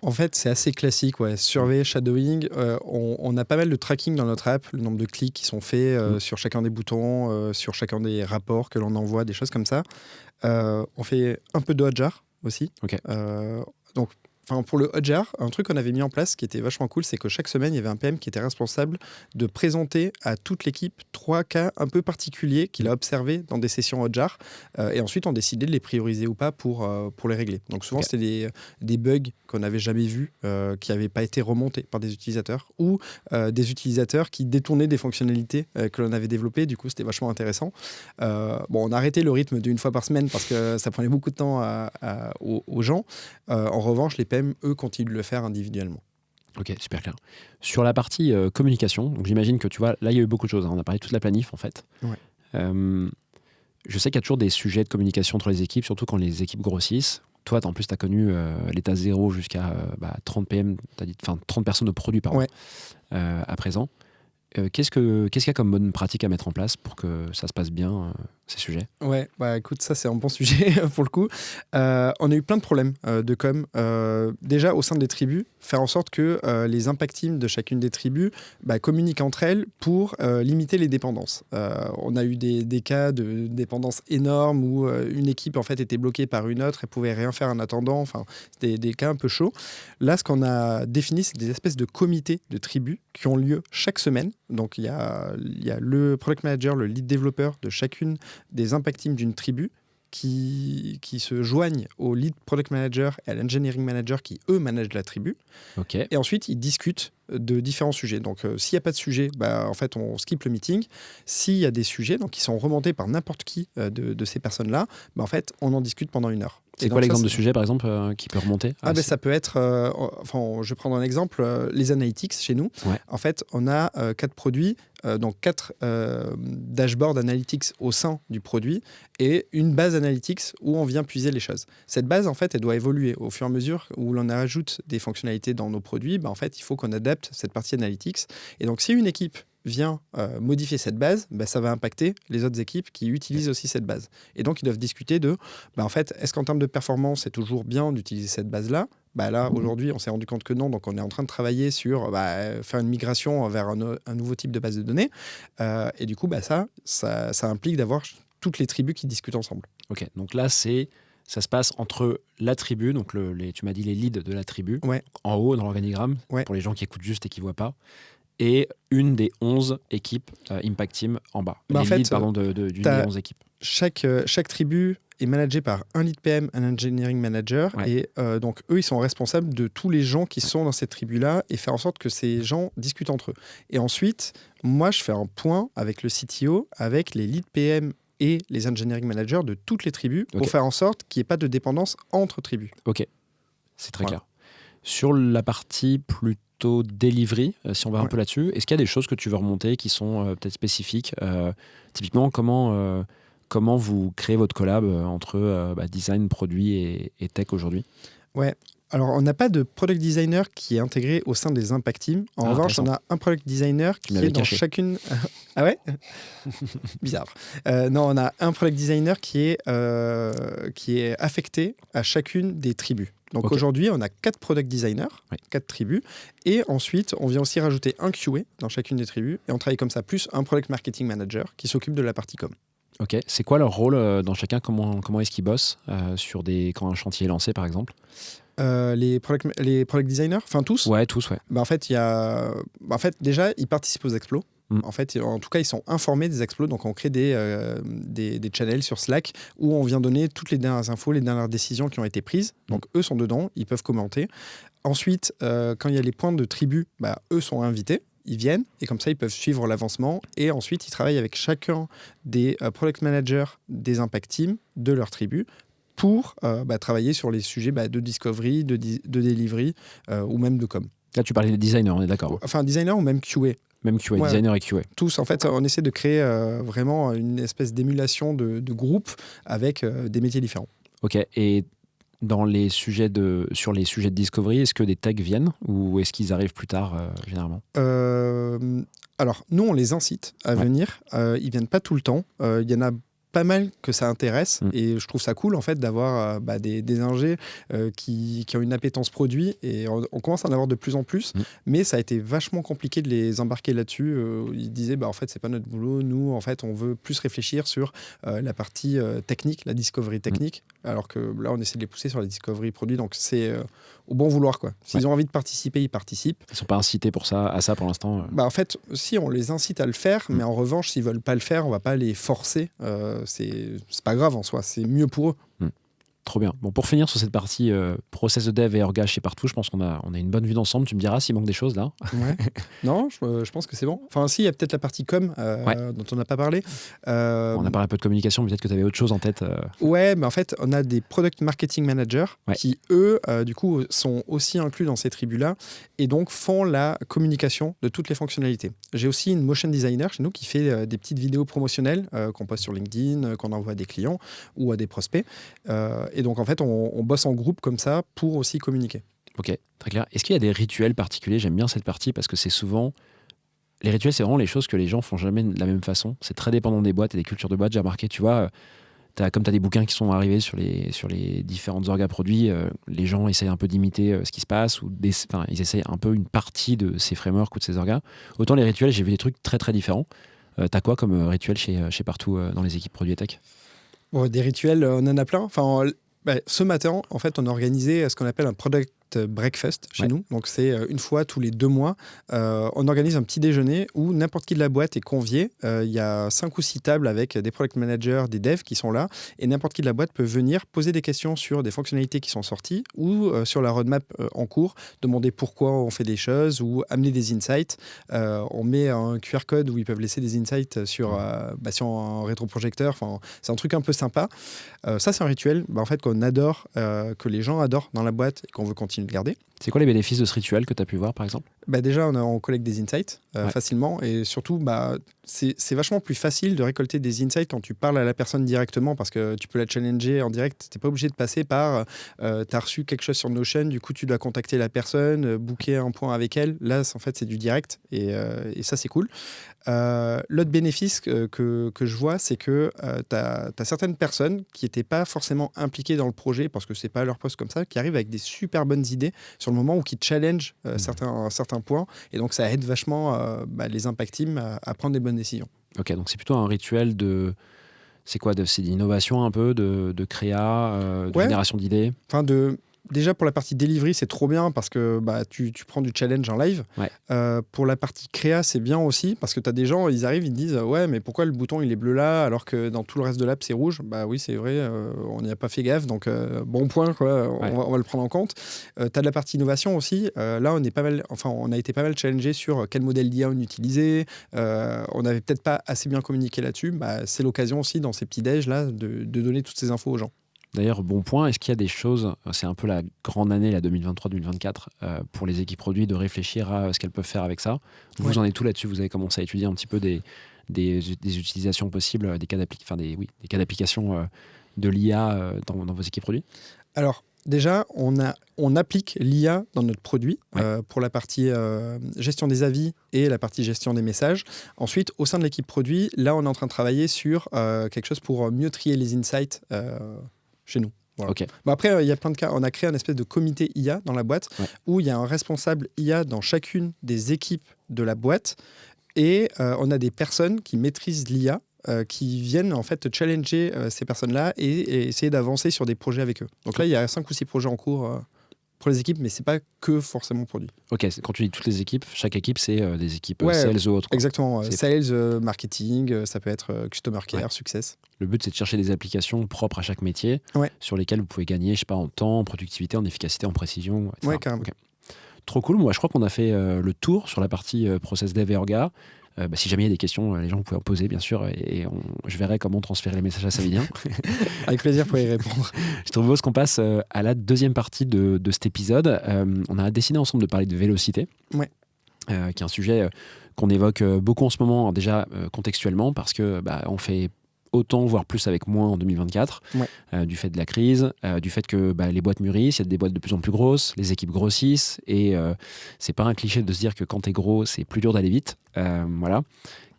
En fait, c'est assez classique, survey, shadowing. On a pas mal de tracking dans notre app, le nombre de clics qui sont faits sur chacun des boutons, sur chacun des rapports que l'on envoie, des choses comme ça. On fait un peu de Hotjar aussi. Donc, pour le Hotjar, un truc qu'on avait mis en place qui était vachement cool, c'est que chaque semaine, il y avait un PM qui était responsable de présenter à toute l'équipe 3 cas un peu particuliers qu'il a observés dans des sessions Hotjar. Et ensuite, on décidait de les prioriser ou pas pour les régler. Donc souvent, c'était des bugs qu'on n'avait jamais vus, qui n'avaient pas été remontés par des utilisateurs ou des utilisateurs qui détournaient des fonctionnalités que l'on avait développées. Du coup, c'était vachement intéressant. On a arrêté le rythme d'une fois par semaine parce que ça prenait beaucoup de temps aux gens. En revanche, les PM, eux, continuent de le faire individuellement. Ok, super clair. Sur la partie communication, donc j'imagine que tu vois, là il y a eu beaucoup de choses. On a parlé de toute la planif en fait. Je sais qu'il y a toujours des sujets de communication entre les équipes, surtout quand les équipes grossissent. toi, en plus, tu as connu l'état 0 jusqu'à 30 PM, 30 personnes au produit par an à présent. Qu'est-ce qu'il y a comme bonne pratique à mettre en place pour que ça se passe bien, ces sujets? Ouais, bah écoute, ça c'est un bon sujet pour le coup. On a eu plein de problèmes de com. Déjà au sein des tribus, faire en sorte que les impact teams de chacune des tribus communiquent entre elles pour limiter les dépendances. On a eu des cas de dépendance énormes où une équipe en fait était bloquée par une autre et pouvait rien faire en attendant. Enfin, c'était des cas un peu chauds. Là, ce qu'on a défini, c'est des espèces de comités de tribus qui ont lieu chaque semaine. Donc il y a le product manager, le lead développeur de chacune des impact teams d'une tribu qui se joignent au lead product manager et à l'engineering manager qui, eux, managent la tribu. Okay. Et ensuite, ils discutent de différents sujets. Donc, s'il n'y a pas de sujet, en fait, on skip le meeting. S'il y a des sujets donc, qui sont remontés par n'importe qui de ces personnes-là, en fait, on en discute pendant 1 heure. C'est quoi l'exemple de sujet, par exemple, qui peut remonter? Ça peut être, je vais prendre un exemple, les analytics chez nous. Ouais. En fait, on a 4 produits, donc 4 dashboards analytics au sein du produit et une base analytics où on vient puiser les choses. Cette base, en fait, elle doit évoluer au fur et à mesure où l'on ajoute des fonctionnalités dans nos produits. En fait, il faut qu'on adapte cette partie analytics. Et donc, si une équipe vient modifier cette base, ça va impacter les autres équipes qui utilisent aussi cette base. Et donc, ils doivent discuter de, en fait, est-ce qu'en termes de performance, c'est toujours bien d'utiliser cette base-là? Là, aujourd'hui, on s'est rendu compte que non. Donc, on est en train de travailler sur faire une migration vers un nouveau type de base de données. Et du coup, ça implique d'avoir toutes les tribus qui discutent ensemble. Ok, donc là, ça se passe entre la tribu, donc tu m'as dit les leads de la tribu, en haut dans l'organigramme, pour les gens qui écoutent juste et qui ne voient pas, et une des 11 équipes Impact Team en bas. Les leads, d'une des 11 équipes. Chaque tribu est managée par un lead PM, un engineering manager, et donc eux, ils sont responsables de tous les gens qui sont dans cette tribu-là et faire en sorte que ces gens discutent entre eux. Et ensuite, moi, je fais un point avec le CTO, avec les lead PM et les engineering managers de toutes les tribus pour faire en sorte qu'il n'y ait pas de dépendance entre tribus. Ok, c'est très clair. Sur la partie plutôt delivery, si on va un peu là-dessus, est-ce qu'il y a des choses que tu veux remonter qui sont peut-être spécifiques? Typiquement, comment vous créez votre collab entre design, produit et tech aujourd'hui? Ouais. Alors, on n'a pas de product designer qui est intégré au sein des impact teams. En revanche, on a un product designer qui est dans chacune... Ah ouais? Bizarre. Non, on a un product designer qui est affecté à chacune des tribus. Donc aujourd'hui, on a 4 product designers, 4 tribus. Et ensuite, on vient aussi rajouter un QA dans chacune des tribus. Et on travaille comme ça, plus un product marketing manager qui s'occupe de la partie com. Ok, c'est quoi leur rôle dans chacun? Comment est-ce qu'ils bossent quand un chantier est lancé, par exemple? Les product designers, enfin tous. Ouais, tous, ouais. En fait, déjà, ils participent aux explos. En fait, en tout cas, ils sont informés des explos. Donc, on crée des channels sur Slack où on vient donner toutes les dernières infos, les dernières décisions qui ont été prises. Donc, eux sont dedans, ils peuvent commenter. Ensuite, quand il y a les points de tribu, eux sont invités. Ils viennent et comme ça, ils peuvent suivre l'avancement. Et ensuite, ils travaillent avec chacun des product managers des impact teams de leur tribu pour travailler sur les sujets de discovery, de delivery ou même de com. Là, tu parlais des designers, on est d'accord? Enfin, designer ou même QA. Même QA, designer et QA. Tous, en fait, on essaie de créer vraiment une espèce d'émulation de groupe avec des métiers différents. Ok, et sur les sujets de discovery, est-ce que des techs viennent ou est-ce qu'ils arrivent plus tard, généralement? Alors, nous, on les incite à venir. Ils viennent pas tout le temps. Il y en a pas mal que ça intéresse et je trouve ça cool en fait d'avoir des ingés qui ont une appétence produit et on commence à en avoir de plus en plus, mais ça a été vachement compliqué de les embarquer là-dessus. Ils disaient en fait c'est pas notre boulot, nous en fait on veut plus réfléchir sur la partie technique, la discovery technique, alors que là on essaie de les pousser sur la discovery produit, donc c'est au bon vouloir quoi. S'ils ont envie de participer, ils participent. Ils sont pas incités à ça pour l'instant. En fait si on les incite à le faire, mais en revanche s'ils veulent pas le faire, on va pas les forcer. C'est pas grave en soi, c'est mieux pour eux. Trop bien. Bon, pour finir sur cette partie process de dev et orga chez Partout, je pense qu'on a une bonne vue d'ensemble. Tu me diras s'il manque des choses là. Ouais. Non, je pense que c'est bon. Enfin, si, il y a peut-être la partie com dont on n'a pas parlé. On a parlé un peu de communication, peut-être que tu avais autre chose en tête. Ouais, mais en fait, on a des product marketing managers qui, eux, du coup, sont aussi inclus dans ces tribus-là et donc font la communication de toutes les fonctionnalités. J'ai aussi une motion designer chez nous qui fait des petites vidéos promotionnelles qu'on poste sur LinkedIn, qu'on envoie à des clients ou à des prospects. Et donc, en fait, on bosse en groupe comme ça pour aussi communiquer. Ok, très clair. Est-ce qu'il y a des rituels particuliers? J'aime bien cette partie parce que c'est souvent... Les rituels, c'est vraiment les choses que les gens font jamais de la même façon. C'est très dépendant des boîtes et des cultures de boîtes. J'ai remarqué, tu vois, comme tu as des bouquins qui sont arrivés sur les différentes orgas produits, les gens essayent un peu d'imiter ce qui se passe, ils essayent un peu une partie de ces frameworks ou de ces orgas. Autant les rituels, j'ai vu des trucs très très différents. T'as quoi comme rituel chez Partout dans les équipes produits et tech? Bon, des rituels, on en a plein. Ce matin, en fait, on a organisé ce qu'on appelle un product breakfast chez nous. Donc, c'est une fois tous les 2 mois. On organise un petit déjeuner où n'importe qui de la boîte est convié. Il y a 5 ou 6 tables avec des product managers, des devs qui sont là. Et n'importe qui de la boîte peut venir poser des questions sur des fonctionnalités qui sont sorties ou sur la roadmap en cours, demander pourquoi on fait des choses ou amener des insights. On met un QR code où ils peuvent laisser des insights sur un rétroprojecteur. C'est un truc un peu sympa. Ça, c'est un rituel en fait, qu'on adore, que les gens adorent dans la boîte et qu'on veut continuer de garder. C'est quoi les bénéfices de ce rituel que tu as pu voir, par exemple? Déjà, on collecte des insights facilement. Et surtout, c'est vachement plus facile de récolter des insights quand tu parles à la personne directement parce que tu peux la challenger en direct. Tu n'es pas obligé de passer par tu as reçu quelque chose sur Notion, du coup, tu dois contacter la personne, booker un point avec elle. Là, en fait, c'est du direct et ça, c'est cool. L'autre bénéfice que je vois, c'est que tu as certaines personnes qui n'étaient pas forcément impliquées dans le projet parce que c'est pas leur poste comme ça, qui arrivent avec des super bonnes idées sur le moment ou qui challenge certains points. Et donc, ça aide vachement les impact teams à prendre des bonnes décisions. Ok, donc c'est plutôt un rituel de... C'est quoi? C'est d'innovation un peu, de créa, de génération d'idées? Déjà, pour la partie delivery, c'est trop bien parce que tu prends du challenge en live. Ouais. Pour la partie créa, c'est bien aussi parce que tu as des gens, ils arrivent, ils te disent ouais, mais pourquoi le bouton il est bleu là alors que dans tout le reste de l'app c'est rouge? Oui, c'est vrai, on n'y a pas fait gaffe, donc bon point, quoi, on va le prendre en compte. Tu as de la partie innovation aussi. Là, on a été pas mal challengé sur quel modèle d'IA on utilisait. On n'avait peut-être pas assez bien communiqué là-dessus. C'est l'occasion aussi, dans ces petits déj là, de donner toutes ces infos aux gens. D'ailleurs, bon point, est-ce qu'il y a des choses, c'est un peu la grande année, la 2023-2024, pour les équipes produits, de réfléchir à ce qu'elles peuvent faire avec ça? Vous en êtes tout là-dessus? Vous avez commencé à étudier un petit peu des utilisations possibles, des cas d'application de l'IA dans vos équipes produits? Alors, déjà, on applique l'IA dans notre produit pour la partie gestion des avis et la partie gestion des messages. Ensuite, au sein de l'équipe produit, là, on est en train de travailler sur quelque chose pour mieux trier les insights chez nous. Voilà. Okay. Après, il y a plein de cas. On a créé un espèce de comité IA dans la boîte où il y a un responsable IA dans chacune des équipes de la boîte et on a des personnes qui maîtrisent l'IA qui viennent en fait challenger ces personnes-là et essayer d'avancer sur des projets avec eux. Donc là, il y a 5 ou 6 projets en cours pour les équipes, mais c'est pas que forcément produit. Ok, quand tu dis toutes les équipes, chaque équipe, c'est des équipes sales ou autres. Exactement, sales, marketing, ça peut être customer care, success. Le but, c'est de chercher des applications propres à chaque métier sur lesquelles vous pouvez gagner, je sais pas, en temps, en productivité, en efficacité, en précision, etc. Ouais, carrément. Okay. Trop cool. Moi, je crois qu'on a fait le tour sur la partie process dev et orga. Si jamais il y a des questions, les gens pouvaient en poser, bien sûr, et je verrai comment transférer les messages à Savinien. Avec plaisir pour y répondre. Je te propose qu'on passe à la deuxième partie de cet épisode. On a décidé ensemble de parler de vélocité, qui est un sujet qu'on évoque beaucoup en ce moment, déjà contextuellement, parce que on fait autant, voire plus avec moins en 2024, du fait de la crise, du fait que les boîtes mûrissent, il y a des boîtes de plus en plus grosses, les équipes grossissent, et c'est pas un cliché de se dire que quand t'es gros, c'est plus dur d'aller vite. Voilà.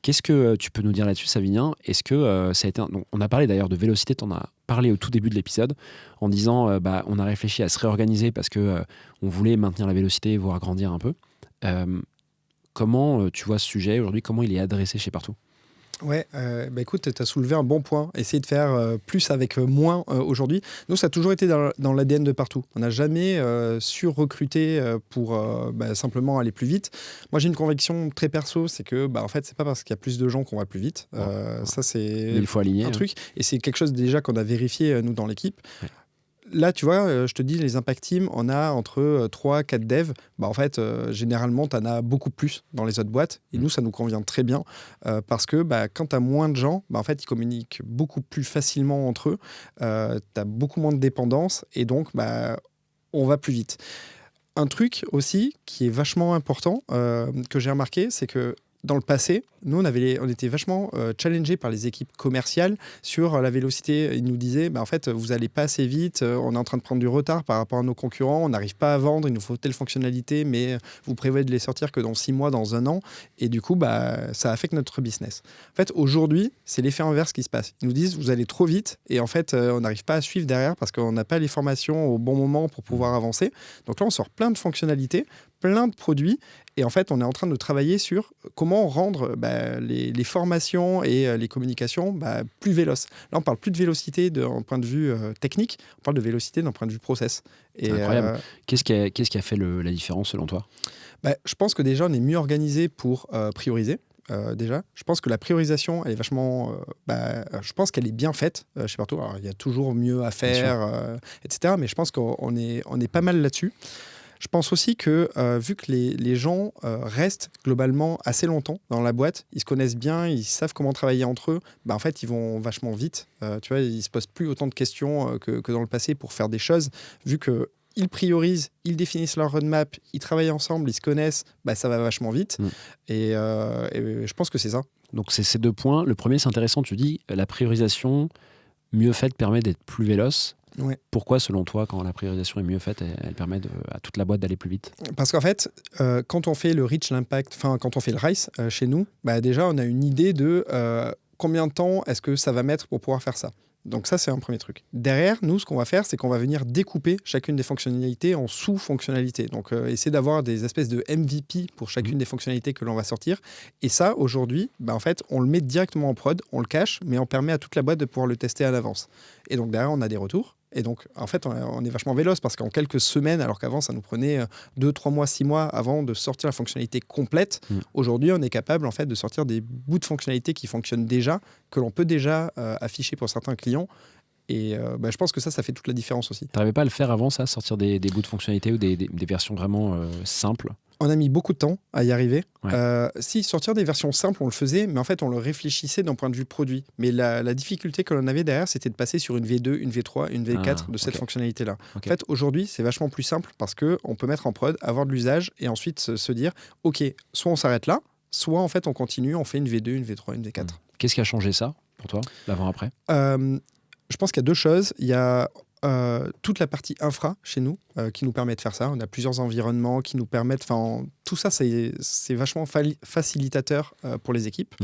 Qu'est-ce que tu peux nous dire là-dessus, Savinien? Est-ce que ça a été donc, on a parlé d'ailleurs de vélocité, tu en as parlé au tout début de l'épisode, en disant on a réfléchi à se réorganiser parce que on voulait maintenir la vélocité, voire grandir un peu. Comment tu vois ce sujet aujourd'hui? Comment il est adressé chez Partout? Ouais, écoute, tu as soulevé un bon point. Essayer de faire plus avec moins aujourd'hui. Nous, ça a toujours été dans l'ADN de Partout. On n'a jamais su recruter pour simplement aller plus vite. Moi, j'ai une conviction très perso, c'est que en fait, c'est pas parce qu'il y a plus de gens qu'on va plus vite. Ça, c'est il faut aligner, un truc. Et c'est quelque chose déjà qu'on a vérifié, nous, dans l'équipe. Ouais. Là, tu vois, je te dis, les impact teams, on a entre 3 4 devs. En fait, généralement, tu en as beaucoup plus dans les autres boîtes. Et nous, ça nous convient très bien parce que quand tu as moins de gens, en fait, ils communiquent beaucoup plus facilement entre eux. Tu as beaucoup moins de dépendance et donc, on va plus vite. Un truc aussi qui est vachement important que j'ai remarqué, c'est que dans le passé, nous, on était vachement challengés par les équipes commerciales sur la vélocité. Ils nous disaient, en fait, vous n'allez pas assez vite, on est en train de prendre du retard par rapport à nos concurrents, on n'arrive pas à vendre, il nous faut telle fonctionnalité, mais vous prévoyez de les sortir que dans 6 mois, dans 1 an. Et du coup, ça affecte notre business. En fait, aujourd'hui, c'est l'effet inverse qui se passe. Ils nous disent, vous allez trop vite, et en fait, on n'arrive pas à suivre derrière parce qu'on n'a pas les formations au bon moment pour pouvoir avancer. Donc là, on sort plein de fonctionnalités, plein de produits, et en fait, on est en train de travailler sur comment rendre les formations et les communications plus véloces. Là, on parle plus de vélocité d'un point de vue technique, on parle de vélocité d'un point de vue process. C'est incroyable. Qu'est-ce qui a fait la différence selon toi ? Je pense que déjà, on est mieux organisé pour prioriser. Déjà, je pense que la priorisation, elle est vachement. Je pense qu'elle est bien faite chez Partout. Alors, il y a toujours mieux à faire, etc. Mais je pense qu'on est pas mal là-dessus. Je pense aussi que vu que les gens restent globalement assez longtemps dans la boîte, ils se connaissent bien, ils savent comment travailler entre eux, en fait, ils vont vachement vite. Tu vois, ils ne se posent plus autant de questions que dans le passé pour faire des choses, vu qu'ils priorisent, ils définissent leur roadmap, ils travaillent ensemble, ils se connaissent, ça va vachement vite. Et je pense que c'est ça. Donc, c'est ces 2 points. Le premier, c'est intéressant, tu dis, la priorisation mieux faite permet d'être plus véloce. Ouais. Pourquoi, selon toi, quand la priorisation est mieux faite, elle permet à toute la boîte d'aller plus vite ? Parce qu'en fait, quand on fait le reach, l'impact, quand on fait le RICE chez nous, déjà, on a une idée de combien de temps est-ce que ça va mettre pour pouvoir faire ça. Donc ça, c'est un premier truc. Derrière, nous, ce qu'on va faire, c'est qu'on va venir découper chacune des fonctionnalités en sous-fonctionnalités. Donc, essayer d'avoir des espèces de MVP pour chacune des fonctionnalités que l'on va sortir. Et ça, aujourd'hui, en fait, on le met directement en prod, on le cache, mais on permet à toute la boîte de pouvoir le tester à l'avance. Et donc, derrière, on a des retours. Et donc, en fait, on est vachement véloce parce qu'en quelques semaines, alors qu'avant, ça nous prenait 2, 3 mois, 6 mois avant de sortir la fonctionnalité complète, aujourd'hui, on est capable en fait, de sortir des bouts de fonctionnalités qui fonctionnent déjà, que l'on peut déjà afficher pour certains clients. Et je pense que ça fait toute la différence aussi. Tu n'arrivais pas à le faire avant, ça, sortir des bouts de fonctionnalités ou des versions vraiment simples ? On a mis beaucoup de temps à y arriver. Ouais. Si, sortir des versions simples, on le faisait, mais en fait, on le réfléchissait d'un point de vue produit. Mais la difficulté que l'on avait derrière, c'était de passer sur une V2, une V3, une V4 de cette fonctionnalité-là. Okay. En fait, aujourd'hui, c'est vachement plus simple parce qu'on peut mettre en prod, avoir de l'usage et ensuite se dire, OK, soit on s'arrête là, soit en fait, on continue, on fait une V2, une V3, une V4. Qu'est-ce qui a changé ça pour toi, l'avant-après ? Je pense qu'il y a 2 choses. Il y a toute la partie infra chez nous qui nous permet de faire ça. On a plusieurs environnements qui nous permettent... Tout ça, c'est vachement facilitateur pour les équipes.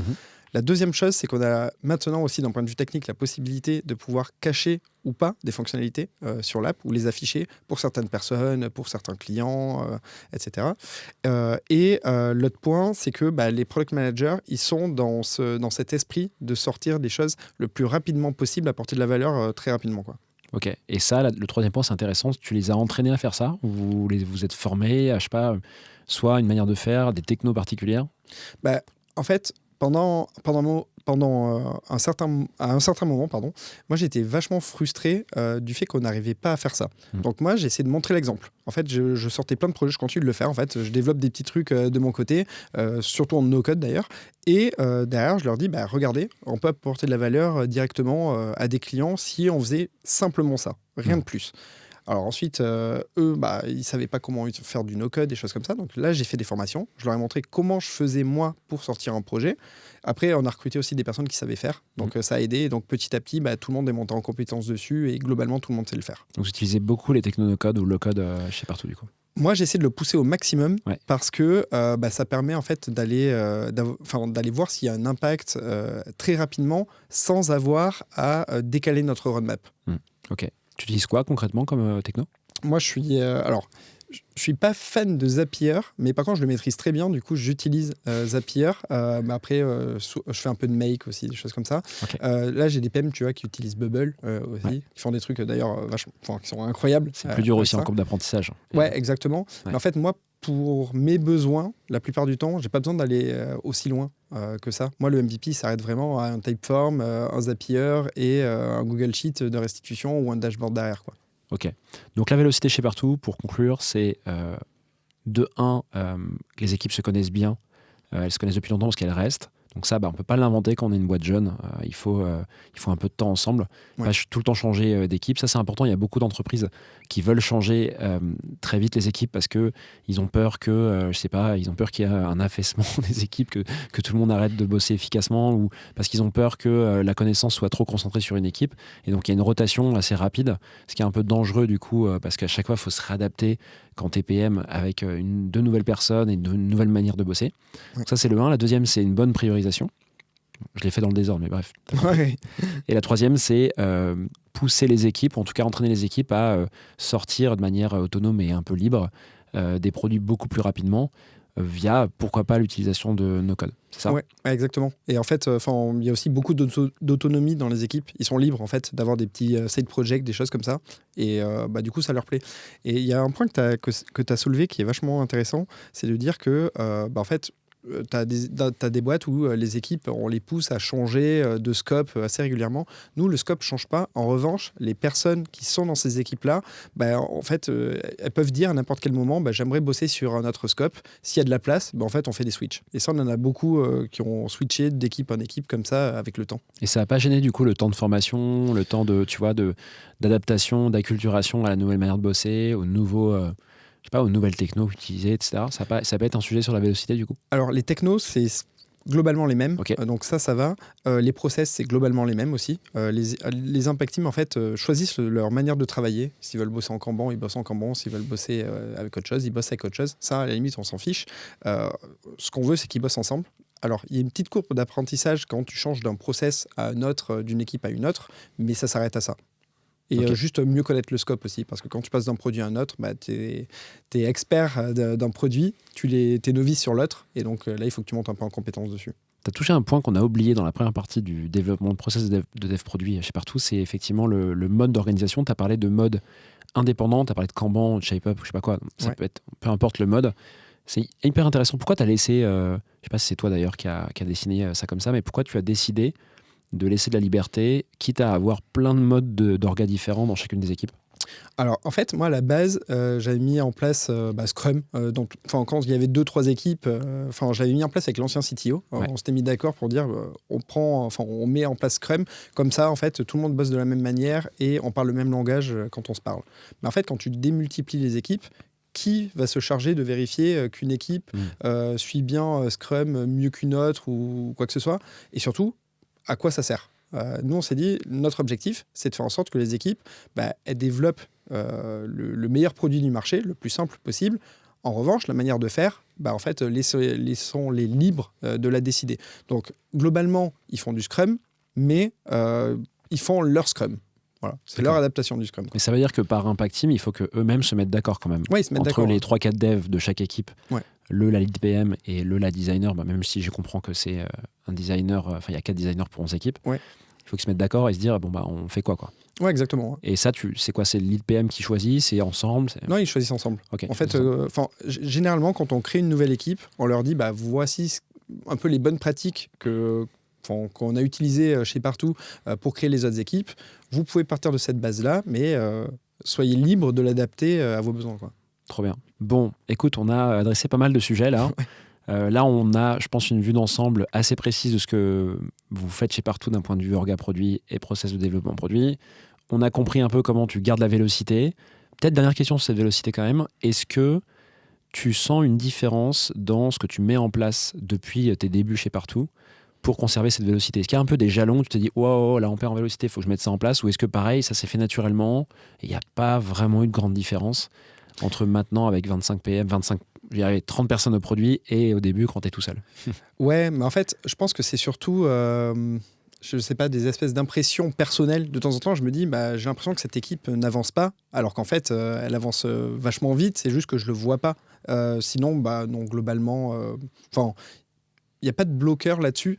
La deuxième chose, c'est qu'on a maintenant aussi, d'un point de vue technique, la possibilité de pouvoir cacher ou pas des fonctionnalités sur l'app ou les afficher pour certaines personnes, pour certains clients, etc. L'autre point, c'est que les product managers, ils sont dans cet esprit de sortir des choses le plus rapidement possible, apporter de la valeur très rapidement, quoi. Ok. Et ça, le troisième point, c'est intéressant. Tu les as entraînés à faire ça ? Ou vous êtes formés à, je sais pas, soit une manière de faire, des technos particulières ? En fait, pendant un certain moment, moi j'étais vachement frustré du fait qu'on n'arrivait pas à faire ça. Donc moi j'ai essayé de montrer l'exemple. En fait, je sortais plein de projets, je continue de le faire. En fait, je développe des petits trucs de mon côté, surtout en no-code d'ailleurs. Et derrière, je leur dis, regardez, on peut apporter de la valeur directement à des clients si on faisait simplement ça, rien de plus. Alors ensuite, eux, ils ne savaient pas comment faire du no-code, des choses comme ça. Donc là, j'ai fait des formations. Je leur ai montré comment je faisais moi pour sortir un projet. Après, on a recruté aussi des personnes qui savaient faire. Donc ça a aidé. Et donc petit à petit, tout le monde est monté en compétence dessus et globalement, tout le monde sait le faire. Donc vous utilisez beaucoup les technos no-code ou low-code chez Partout du coup ? Moi, j'essaie de le pousser au maximum parce que ça permet en fait d'aller voir s'il y a un impact très rapidement sans avoir à décaler notre roadmap. Ok. Tu utilises quoi concrètement comme techno ? Moi, je suis pas fan de Zapier, mais par contre, je le maîtrise très bien. Du coup, j'utilise Zapier. Mais après, je fais un peu de Make aussi, des choses comme ça. Okay. Là, j'ai des PM, tu vois, qui utilisent Bubble aussi, qui font des trucs d'ailleurs qui sont incroyables. C'est plus dur aussi en courbe d'apprentissage. Ouais, exactement. Ouais. Mais en fait, moi, pour mes besoins, la plupart du temps, j'ai pas besoin d'aller aussi loin que ça. Moi, le MVP s'arrête vraiment à un Typeform, un Zapier et un Google Sheet de restitution ou un dashboard derrière, quoi. Ok. Donc la vélocité chez Partout, pour conclure, c'est de un, que les équipes se connaissent bien, elles se connaissent depuis longtemps parce qu'elles restent. Donc ça, on peut pas l'inventer quand on est une boîte jeune. Il faut un peu de temps ensemble. Pas tout le temps changer d'équipe. Ça, c'est important. Il y a beaucoup d'entreprises qui veulent changer très vite les équipes parce que ils ont peur que, ils ont peur qu'il y ait un affaissement des équipes, que tout le monde arrête de bosser efficacement, ou parce qu'ils ont peur que la connaissance soit trop concentrée sur une équipe. Et donc, il y a une rotation assez rapide, ce qui est un peu dangereux du coup, parce qu'à chaque fois, il faut se réadapter quand t'es PM avec de nouvelles personnes et de nouvelles manières de bosser. Donc ça, c'est le 1. La deuxième, c'est une bonne priorisation. Je l'ai fait dans le désordre, mais bref. Ouais. Et la troisième, c'est pousser les équipes, en tout cas entraîner les équipes à sortir de manière autonome et un peu libre des produits beaucoup plus rapidement via, pourquoi pas, l'utilisation de nos codes. C'est ça ? Ouais, exactement. Et en fait, il y a aussi beaucoup d'autonomie dans les équipes. Ils sont libres en fait d'avoir des petits side projects, des choses comme ça. Et du coup, ça leur plaît. Et il y a un point que tu as soulevé qui est vachement intéressant, c'est de dire que en fait, t'as des boîtes où les équipes, on les pousse à changer de scope assez régulièrement. Nous, le scope ne change pas. En revanche, les personnes qui sont dans ces équipes-là, en fait, elles peuvent dire à n'importe quel moment, j'aimerais bosser sur un autre scope. S'il y a de la place, en fait, on fait des switches. Et ça, on en a beaucoup qui ont switché d'équipe en équipe comme ça avec le temps. Et ça n'a pas gêné du coup le temps de formation, le temps d'adaptation, d'acculturation à la nouvelle manière de bosser, aux nouvelles technos utilisées, etc. Ça peut être un sujet sur la vélocité du coup. Alors, les technos, c'est globalement les mêmes. Okay. Donc ça va. Les process, c'est globalement les mêmes aussi. Les impact teams, en fait, choisissent leur manière de travailler. S'ils veulent bosser en Kanban, ils bossent en Kanban. S'ils veulent bosser avec autre chose, ils bossent avec autre chose. Ça, à la limite, on s'en fiche. Ce qu'on veut, c'est qu'ils bossent ensemble. Alors, il y a une petite courbe d'apprentissage quand tu changes d'un process à un autre, d'une équipe à une autre, mais ça s'arrête à ça. Et juste mieux connaître le scope aussi, parce que quand tu passes d'un produit à un autre, tu es expert d'un produit, t'es novice sur l'autre, et donc là, il faut que tu montes un peu en compétence dessus. Tu as touché un point qu'on a oublié dans la première partie du développement de process de dev produit chez Partout, c'est effectivement le mode d'organisation. Tu as parlé de mode indépendant, tu as parlé de Kanban, de ShapeUp, je sais pas quoi. Ça peut être, peu importe le mode. C'est hyper intéressant. Pourquoi tu as laissé, je sais pas si c'est toi d'ailleurs qui a dessiné ça comme ça, mais pourquoi tu as décidé de laisser de la liberté, quitte à avoir plein de modes d'orga différents dans chacune des équipes? Alors, en fait, moi, à la base, j'avais mis en place Scrum. Quand il y avait 2-3 équipes, j'avais mis en place avec l'ancien CTO. On s'était mis d'accord pour dire on met en place Scrum. Comme ça, en fait, tout le monde bosse de la même manière et on parle le même langage quand on se parle. Mais en fait, quand tu démultiplies les équipes, qui va se charger de vérifier qu'une équipe suit bien Scrum mieux qu'une autre ou quoi que ce soit? Et surtout, à quoi ça sert? Nous, on s'est dit, notre objectif, c'est de faire en sorte que les équipes elles développent le meilleur produit du marché, le plus simple possible. En revanche, la manière de faire, en fait, laissons-les libres de la décider. Donc, globalement, ils font du Scrum, mais ils font leur Scrum. Voilà, c'est leur adaptation du Scrum. Mais ça veut dire que par Impact Team, il faut qu'eux-mêmes se mettent d'accord quand même. Oui, ils se mettent entre d'accord, les 3-4 devs de chaque équipe, la lead PM et la designer, même si je comprends que c'est un designer, il y a 4 designers pour 11 équipes, il faut qu'ils se mettent d'accord et se dire, on fait quoi. Ouais, exactement. Et ça, c'est quoi? C'est le lead PM qui choisit? C'est ensemble? Non, ils choisissent ensemble. Okay, en fait, généralement, quand on crée une nouvelle équipe, on leur dit, voici un peu les bonnes pratiques qu'on a utilisées chez Partout pour créer les autres équipes. Vous pouvez partir de cette base-là, mais soyez libre de l'adapter à vos besoins, quoi. Trop bien. Bon, écoute, on a adressé pas mal de sujets là. Là, on a, je pense, une vue d'ensemble assez précise de ce que vous faites chez Partout d'un point de vue orga produit et process de développement produit. On a compris un peu comment tu gardes la vélocité. Peut-être dernière question sur cette vélocité quand même. Est-ce que tu sens une différence dans ce que tu mets en place depuis tes débuts chez Partout pour conserver cette vélocité? Est-ce qu'il y a un peu des jalons où tu te dis « Wow, là on perd en vélocité, il faut que je mette ça en place » ou est-ce que pareil, ça s'est fait naturellement et il n'y a pas vraiment eu de grande différence entre maintenant avec 25 PM, 30 personnes au produit et au début quand tu es tout seul? Ouais, mais en fait, je pense que c'est surtout, je sais pas, des espèces d'impressions personnelles. De temps en temps, je me dis, j'ai l'impression que cette équipe n'avance pas, alors qu'en fait, elle avance vachement vite, c'est juste que je le vois pas. Sinon, non, globalement, il n'y a pas de bloqueur là-dessus.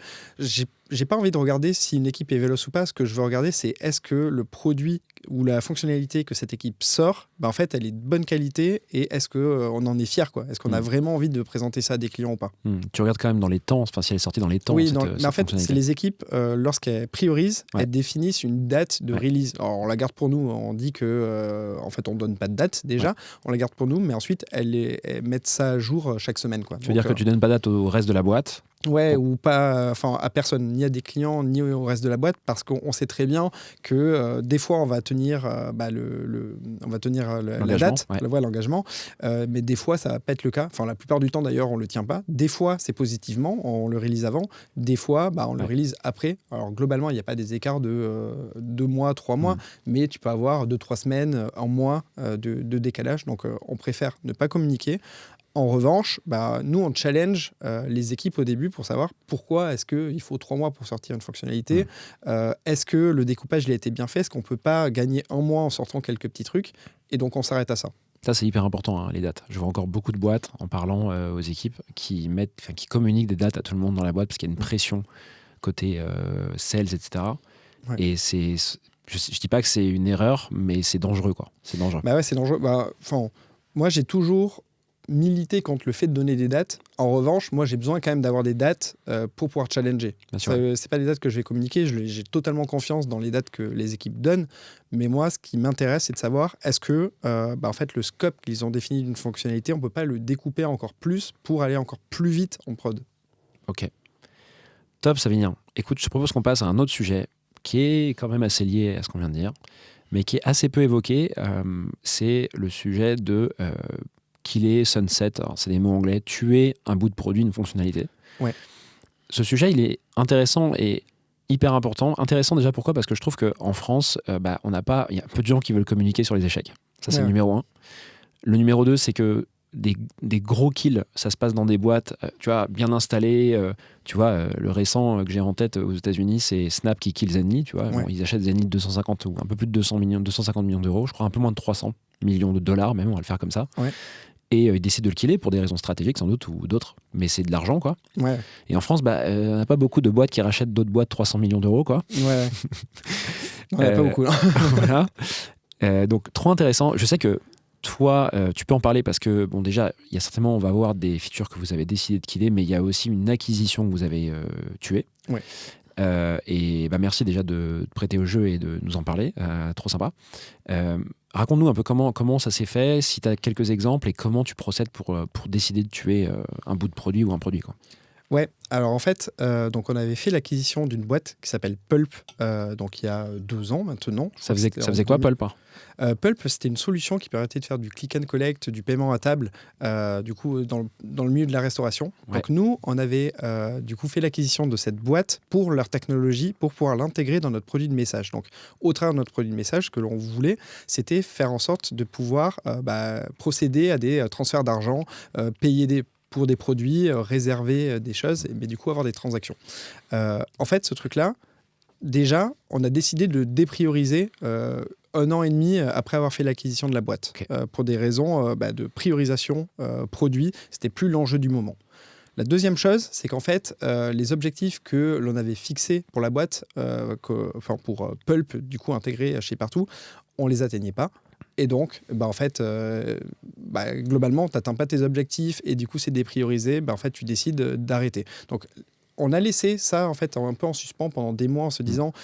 J'ai pas envie de regarder si une équipe est véloce ou pas. Ce que je veux regarder, c'est est-ce que le produit ou la fonctionnalité que cette équipe sort, en fait, elle est de bonne qualité et est-ce qu'on en est fier, quoi? Est-ce qu'on a vraiment envie de présenter ça à des clients ou pas? Tu regardes quand même dans les temps, si elle est sortie dans les temps. Oui, mais en fait, c'est les équipes, lorsqu'elles priorisent, elles définissent une date de release. Alors, on la garde pour nous, on dit que, en fait, on donne pas de date déjà, on la garde pour nous, mais ensuite, elles mettent ça à jour chaque semaine, quoi. Tu veux dire que tu donnes pas de date au reste de la boîte Ouais, Bon. ou pas, enfin à personne, ni à des clients, ni au reste de la boîte, parce qu'on sait très bien que des fois on va tenir, on va tenir la L'engagement, date, ouais. l'engagement, mais des fois ça va pas être le cas. Enfin la plupart du temps d'ailleurs on le tient pas. Des fois c'est positivement, on le release avant. Des fois on le Ouais. release après. Alors globalement il n'y a pas des écarts de 2 mois, 3 mois, Mm. mais tu peux avoir 2, 3 semaines, un mois de décalage. Donc on préfère ne pas communiquer. En revanche, nous, on challenge les équipes au début pour savoir pourquoi est-ce qu'il faut 3 mois pour sortir une fonctionnalité. Est-ce que le découpage il a été bien fait? Est-ce qu'on ne peut pas gagner un mois en sortant quelques petits trucs? Et donc, on s'arrête à ça. Ça, c'est hyper important, hein, les dates. Je vois encore beaucoup de boîtes en parlant aux équipes qui communiquent des dates à tout le monde dans la boîte parce qu'il y a une pression côté sales, etc. Ouais. Et je dis pas que c'est une erreur, mais c'est dangereux, quoi. C'est dangereux. Ouais, c'est dangereux. Moi, j'ai toujours milité contre le fait de donner des dates. En revanche, moi, j'ai besoin quand même d'avoir des dates pour pouvoir challenger. Bien sûr. C'est pas des dates que je vais communiquer. J'ai totalement confiance dans les dates que les équipes donnent. Mais moi, ce qui m'intéresse, c'est de savoir est-ce que, en fait, le scope qu'ils ont défini d'une fonctionnalité, on peut pas le découper encore plus pour aller encore plus vite en prod. Ok. Top, Savinien. Écoute, je te propose qu'on passe à un autre sujet qui est quand même assez lié à ce qu'on vient de dire, mais qui est assez peu évoqué. C'est le sujet de killer, sunset. Alors, c'est des mots anglais. Tuer un bout de produit, une fonctionnalité. Ouais. Ce sujet, il est intéressant et hyper important. Intéressant déjà pourquoi? Parce que je trouve qu'en France, on n'a pas, il y a peu de gens qui veulent communiquer sur les échecs. Ça, c'est Ouais. le numéro 1. Le numéro 2, c'est que des gros kills, ça se passe dans des boîtes, tu vois, bien installées. Le récent que j'ai en tête aux États-Unis, c'est Snap qui kill Zenly. Tu vois, Ouais. Bon, ils achètent Zenly de 250 ou un peu plus de 250 millions d'euros, je crois un peu moins de 300 millions de dollars même, on va le faire comme ça. Ouais. Et ils décident de le killer pour des raisons stratégiques sans doute ou d'autres, mais c'est de l'argent, quoi. Ouais. Et en France, on n'a pas beaucoup de boîtes qui rachètent d'autres boîtes 300 millions d'euros, quoi. Ouais. On n'a pas beaucoup. Voilà. Donc, trop intéressant. Je sais que toi, tu peux en parler parce que, bon, déjà, il y a certainement, on va avoir des features que vous avez décidé de killer, mais il y a aussi une acquisition que vous avez tuée. Ouais. Merci déjà de te prêter au jeu et de nous en parler. Trop sympa. Raconte-nous un peu comment ça s'est fait, si tu as quelques exemples et comment tu procèdes pour décider de tuer un bout de produit ou un produit, quoi. Ouais, alors en fait, donc on avait fait l'acquisition d'une boîte qui s'appelle Pulp, donc il y a 2 ans maintenant. Ça faisait quoi, Pulp? Pulp, c'était une solution qui permettait de faire du click and collect, du paiement à table, du coup dans le milieu de la restauration. Ouais. Donc nous, on avait du coup fait l'acquisition de cette boîte pour leur technologie, pour pouvoir l'intégrer dans notre produit de message. Donc au travers de notre produit de message, ce que l'on voulait, c'était faire en sorte de pouvoir procéder à des transferts d'argent, payer pour des produits, réserver des choses, mais du coup avoir des transactions. En fait, ce truc-là, déjà, on a décidé de le déprioriser 1 an et demi après avoir fait l'acquisition de la boîte. Okay. Pour des raisons de priorisation produit, c'était plus l'enjeu du moment. La deuxième chose, c'est qu'en fait, les objectifs que l'on avait fixés pour la boîte, pour Pulp, du coup intégré chez Partout, on les atteignait pas. Et donc, globalement, tu n'atteins pas tes objectifs et du coup, c'est dépriorisé. En fait, tu décides d'arrêter. Donc, on a laissé ça en fait un peu en suspens pendant des mois en se disant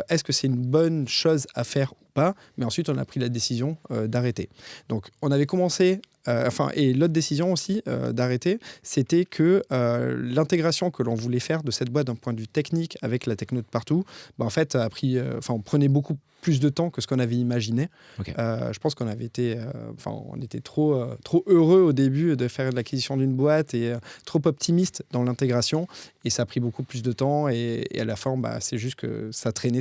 est-ce que c'est une bonne chose à faire ou pas? Mais ensuite, on a pris la décision d'arrêter. Donc, on avait commencé. Et l'autre décision aussi d'arrêter, c'était que l'intégration que l'on voulait faire de cette boîte d'un point de vue technique avec la techno de Partout, en fait, a pris. On prenait beaucoup plus de temps que ce qu'on avait imaginé. Okay. Je pense qu'on avait été, on était trop heureux au début de faire l'acquisition d'une boîte et trop optimiste dans l'intégration. Et ça a pris beaucoup plus de temps. Et à la fin, c'est juste que ça traînait.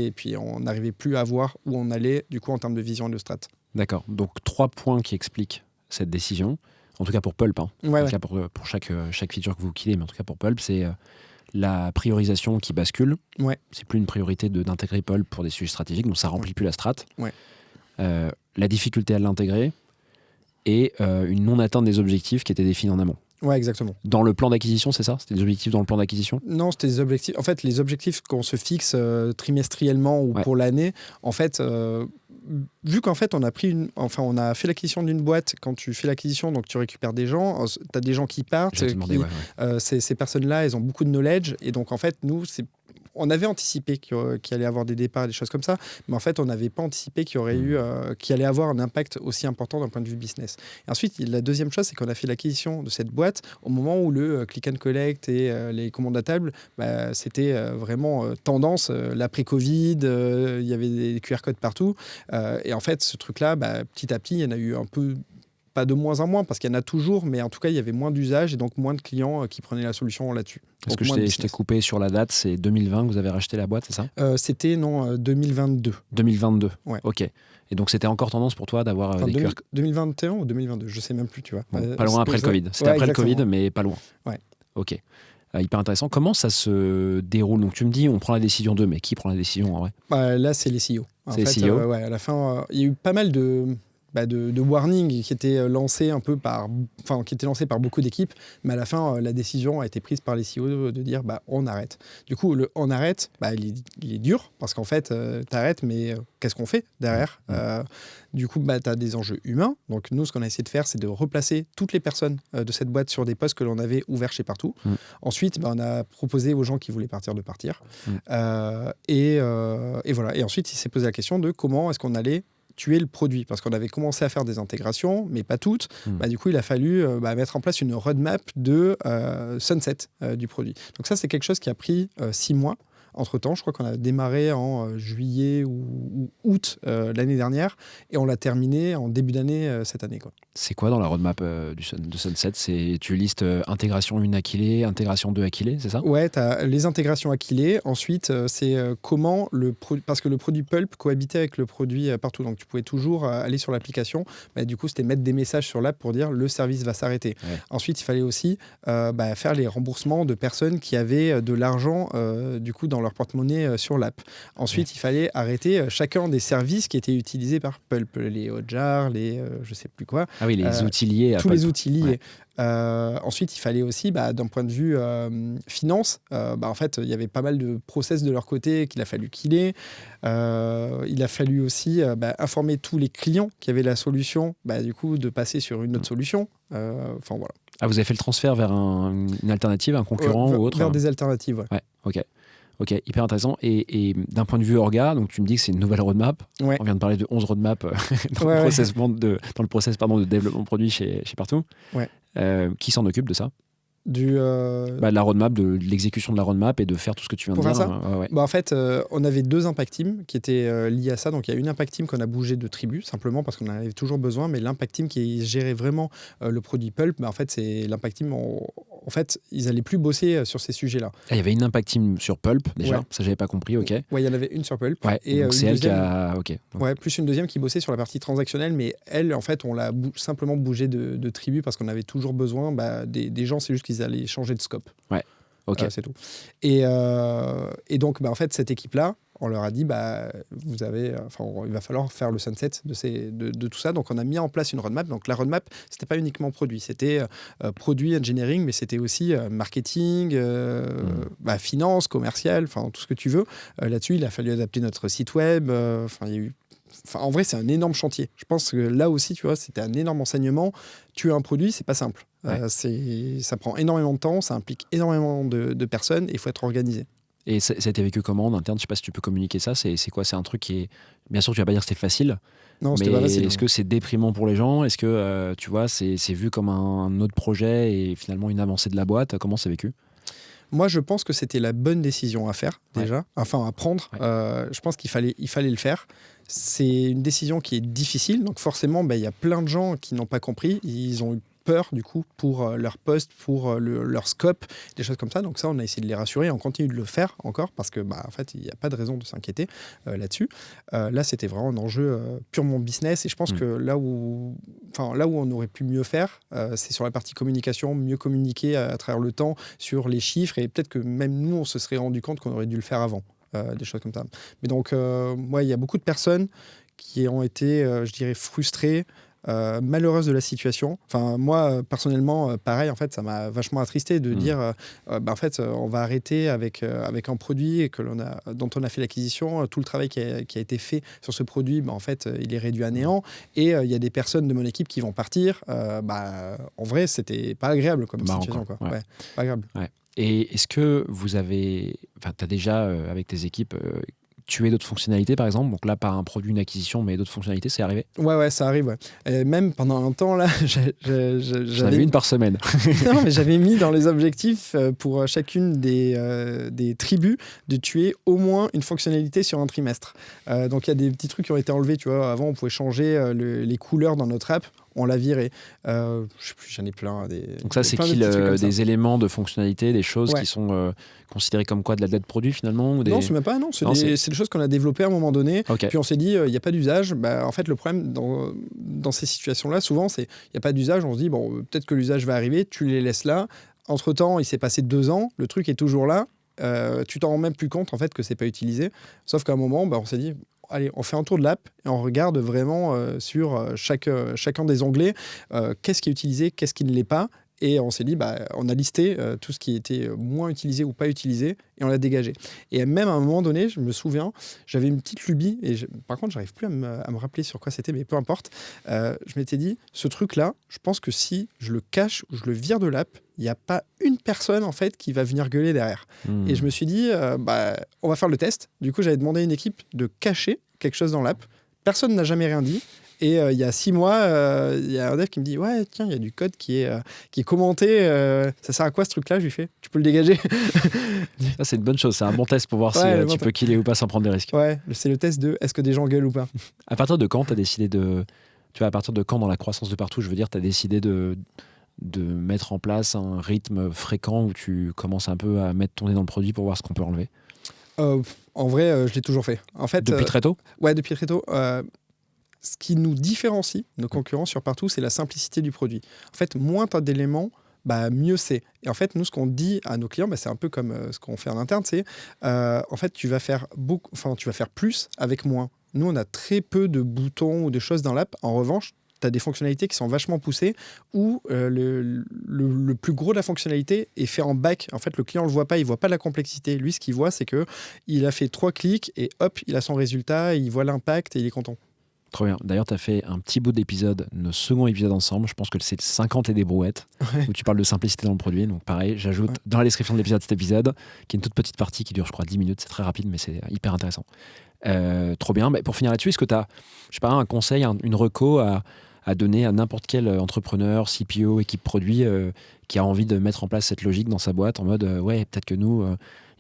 Et puis, on n'arrivait plus à voir où on allait, du coup, en termes de vision et de strat. D'accord. Donc, 3 points qui expliquent cette décision. En tout cas pour Pulp. Ouais, en tout cas pour chaque feature que vous killez, mais en tout cas pour Pulp, c'est la priorisation qui bascule. Ouais. C'est plus une priorité d'intégrer Pulp pour des sujets stratégiques, donc ça remplit plus la strat. Ouais. La difficulté à l'intégrer et une non-atteinte des objectifs qui étaient définis en amont. Ouais, exactement. Dans le plan d'acquisition, c'est ça? C'était des objectifs dans le plan d'acquisition? Non, c'était des objectifs. En fait, les objectifs qu'on se fixe trimestriellement ou pour l'année, en fait, vu qu'en fait, on a fait l'acquisition d'une boîte. Quand tu fais l'acquisition, donc tu récupères des gens, tu as des gens qui partent. Ces personnes-là, elles ont beaucoup de knowledge. Et donc, en fait, nous, on avait anticipé qu'il allait y avoir des départs, des choses comme ça, mais en fait, on n'avait pas anticipé qu'il allait avoir un impact aussi important d'un point de vue business. Et ensuite, la deuxième chose, c'est qu'on a fait l'acquisition de cette boîte au moment où le click and collect et les commandes à table, c'était vraiment tendance, l'après-Covid, il y avait des QR codes partout. Et en fait, ce truc-là, petit à petit, il y en a eu un peu, pas de moins en moins, parce qu'il y en a toujours, mais en tout cas, il y avait moins d'usage et donc moins de clients qui prenaient la solution là-dessus. Est-ce que je t'ai coupé sur la date? C'est 2020 que vous avez racheté la boîte, c'est ça? C'était, 2022. 2022, ouais. Ok. Et donc, c'était encore tendance pour toi d'avoir des QR codes? 2021 ou 2022, je ne sais même plus, tu vois. Bon, pas loin après le Covid. C'était après exactement. Le Covid, mais pas loin. Ouais. Ok. Hyper intéressant. Comment ça se déroule? Donc, tu me dis, on prend la décision d'eux, mais qui prend la décision en vrai? Là, c'est les CEO. C'est les CEO. À la fin, il y a eu pas mal de warnings qui étaient lancés par beaucoup d'équipes, mais à la fin, la décision a été prise par les CEO de dire on arrête. Du coup, le on arrête, il est dur, parce qu'en fait, t'arrêtes, mais qu'est-ce qu'on fait derrière? Du coup, tu as des enjeux humains. Donc, nous, ce qu'on a essayé de faire, c'est de replacer toutes les personnes de cette boîte sur des postes que l'on avait ouverts chez Partout. Ensuite, on a proposé aux gens qui voulaient partir de partir. Et voilà. Et ensuite, il s'est posé la question de comment est-ce qu'on allait tuer le produit, parce qu'on avait commencé à faire des intégrations, mais pas toutes. Du coup, il a fallu mettre en place une roadmap de sunset du produit. Donc ça, c'est quelque chose qui a pris 6 mois. Entre-temps, je crois qu'on a démarré en juillet ou août l'année dernière, et on l'a terminé en début d'année cette année, quoi. C'est quoi dans la roadmap de Sunset? Tu listes intégration 1 Aquilé, intégration 2 Aquilé, c'est ça? Ouais, tu as les intégrations Aquilé. Ensuite, c'est comment parce que le produit Pulp cohabitait avec le produit Partout. Donc, tu pouvais toujours aller sur l'application. Du coup, c'était mettre des messages sur l'app pour dire le service va s'arrêter. Ouais. Ensuite, il fallait aussi faire les remboursements de personnes qui avaient de l'argent du coup dans leur porte-monnaie sur l'app. Ensuite, il fallait arrêter chacun des services qui étaient utilisés par Pulp, les Hotjar, les je sais plus quoi. Ah oui, les outils liés à tous Pulp. Les outils liés. Ouais. Ensuite, il fallait aussi, d'un point de vue finance, en fait, il y avait pas mal de process de leur côté qu'il a fallu killer. Il a fallu aussi informer tous les clients qui avaient la solution, du coup, de passer sur une autre solution. Enfin, voilà. Ah, vous avez fait le transfert vers une alternative, un concurrent ou autre? Vers des alternatives, ouais. Ouais, ok, hyper intéressant. Et d'un point de vue orga, donc tu me dis que c'est une nouvelle roadmap. Ouais. On vient de parler de 11 roadmaps dans le process de développement produit chez Partout. Ouais. Qui s'en occupe de ça? De la roadmap, de l'exécution de la roadmap et de faire tout ce que tu viens de dire. Ça en fait, on avait 2 impact teams qui étaient liés à ça. Donc, il y a une impact team qu'on a bougé de tribu, simplement parce qu'on en avait toujours besoin. Mais l'impact team qui gérait vraiment le produit Pulp, en fait, c'est l'impact team. En fait, ils n'allaient plus bosser sur ces sujets-là. Il y avait une impact team sur Pulp, déjà. Ouais. Ça, j'avais pas compris, ok. Ouais, il y en avait une sur Pulp. Ouais, et donc c'est elle qui a... Ok. Ouais, plus une deuxième qui bossait sur la partie transactionnelle. Mais elle, en fait, on l'a simplement bougé de tribu parce qu'on avait toujours besoin des gens. C'est juste qu'ils allaient changer de scope. Ouais, ok. C'est tout. Et donc, en fait, cette équipe-là, on leur a dit, il va falloir faire le sunset de tout ça. Donc, on a mis en place une roadmap. Donc, la roadmap, c'était pas uniquement produit. C'était produit, engineering, mais c'était aussi marketing, finance, commercial, tout ce que tu veux. Là-dessus, il a fallu adapter notre site web. Il y a eu... en vrai, c'est un énorme chantier. Je pense que là aussi, tu vois, c'était un énorme enseignement. Tuer un produit, c'est pas simple. Ouais. Ça prend énormément de temps, ça implique énormément de personnes et il faut être organisé. Et ça a été vécu comment en interne? Je sais pas si tu peux communiquer ça. C'est quoi? C'est un truc qui est... Bien sûr, tu vas pas dire que c'était facile. Non, c'était pas facile. Est-ce que c'est déprimant pour les gens? Est-ce que, tu vois, c'est vu comme un autre projet et finalement une avancée de la boîte? Comment c'est vécu? Moi, je pense que c'était la bonne décision à faire, déjà. Enfin, à prendre. Ouais. Je pense qu'il fallait le faire. C'est une décision qui est difficile. Donc, forcément, il y a plein de gens qui n'ont pas compris. Ils ont eu peur, du coup, pour leur poste, pour leur scope, des choses comme ça. Donc ça, on a essayé de les rassurer. On continue de le faire encore parce que, en fait, il n'y a pas de raison de s'inquiéter là-dessus. Là, c'était vraiment un enjeu purement business. Et je pense que là où on aurait pu mieux faire, c'est sur la partie communication, mieux communiquer à travers le temps sur les chiffres. Et peut-être que même nous, on se serait rendu compte qu'on aurait dû le faire avant. Des choses comme ça. Mais donc, il y a beaucoup de personnes qui ont été, je dirais, frustrées, malheureuse de la situation. Enfin, moi, personnellement, pareil, en fait, ça m'a vachement attristé de dire, en fait, on va arrêter avec un produit dont on a fait l'acquisition, tout le travail qui a été fait sur ce produit, en fait, il est réduit à néant. Et il y a des personnes de mon équipe qui vont partir. En vrai, c'était pas agréable comme situation. Quoi. Ouais, pas agréable. Ouais. Et est-ce que vous avez... Enfin, tu as déjà, avec tes équipes, tué d'autres fonctionnalités, par exemple? Donc là, pas un produit, une acquisition, mais d'autres fonctionnalités, c'est arrivé? Ouais, ça arrive. Ouais. Et même pendant un temps, là, J'en avais une par semaine. Non, mais j'avais mis dans les objectifs pour chacune des tribus de tuer au moins une fonctionnalité sur un trimestre. Donc il y a des petits trucs qui ont été enlevés. Tu vois, avant, on pouvait changer les couleurs dans notre app. On l'a viré. Je sais plus, j'en ai plein. Donc ça, c'est plein de petits trucs comme ça. des éléments de fonctionnalité, des choses qui sont considérées comme quoi de la dette produit finalement ou des... Non, c'est même pas. Non, c'est des choses qu'on a développées à un moment donné. Okay. Puis on s'est dit, il n'y a pas d'usage. En fait, le problème dans ces situations-là, souvent, c'est il n'y a pas d'usage. On se dit, bon, peut-être que l'usage va arriver. Tu les laisses là. Entre-temps, il s'est passé 2 ans. Le truc est toujours là. Tu t'en rends même plus compte en fait que c'est pas utilisé. Sauf qu'à un moment, on s'est dit, allez, on fait un tour de l'app et on regarde vraiment sur chacun des onglets qu'est-ce qui est utilisé, qu'est-ce qui ne l'est pas. Et on s'est dit, on a listé tout ce qui était moins utilisé ou pas utilisé et on l'a dégagé. Et même à un moment donné, je me souviens, j'avais une petite lubie et par contre, j'arrive plus à me rappeler sur quoi c'était, mais peu importe. Je m'étais dit, ce truc-là, je pense que si je le cache ou je le vire de l'app, il n'y a pas une personne en fait qui va venir gueuler derrière. Et je me suis dit, on va faire le test. Du coup, j'avais demandé à une équipe de cacher quelque chose dans l'app. Personne n'a jamais rien dit. Et il y a 6 mois, il y a un dev qui me dit, ouais, tiens, il y a du code qui est commenté. Ça sert à quoi ce truc-là? Je lui fais, tu peux le dégager. Ça, c'est une bonne chose. C'est un bon test pour voir si tu peux killer ou pas sans prendre des risques. Ouais, c'est le test de est-ce que des gens gueulent ou pas. À partir de quand tu as décidé de... Tu vois, à partir de quand dans la croissance de partout, je veux dire, tu as décidé de mettre en place un rythme fréquent où tu commences un peu à mettre ton nez dans le produit pour voir ce qu'on peut enlever? En vrai, je l'ai toujours fait. En fait, depuis très tôt? Ouais, depuis très tôt. Ce qui nous différencie, nos concurrents sur partout, c'est la simplicité du produit. En fait, moins tu as d'éléments, mieux c'est. Et en fait, nous, ce qu'on dit à nos clients, c'est un peu comme ce qu'on fait en interne, c'est en fait, tu vas faire plus avec moins. Nous, on a très peu de boutons ou de choses dans l'app. En revanche, tu as des fonctionnalités qui sont vachement poussées où le plus gros de la fonctionnalité est fait en back. En fait, le client ne le voit pas, il ne voit pas la complexité. Lui, ce qu'il voit, c'est qu'il a fait 3 clics et hop, il a son résultat, il voit l'impact et il est content. Trop bien. D'ailleurs, tu as fait un petit bout d'épisode, nos second épisode ensemble. Je pense que c'est 50 et des brouettes, où tu parles de simplicité dans le produit. Donc pareil, j'ajoute dans la description de l'épisode cet épisode, qui est une toute petite partie qui dure, je crois, 10 minutes. C'est très rapide, mais c'est hyper intéressant. Trop bien. Pour finir là-dessus, est-ce que tu as, je sais pas, un conseil, une reco à donner à n'importe quel entrepreneur, CPO, équipe produit, qui a envie de mettre en place cette logique dans sa boîte, en mode, ouais, peut-être que nous...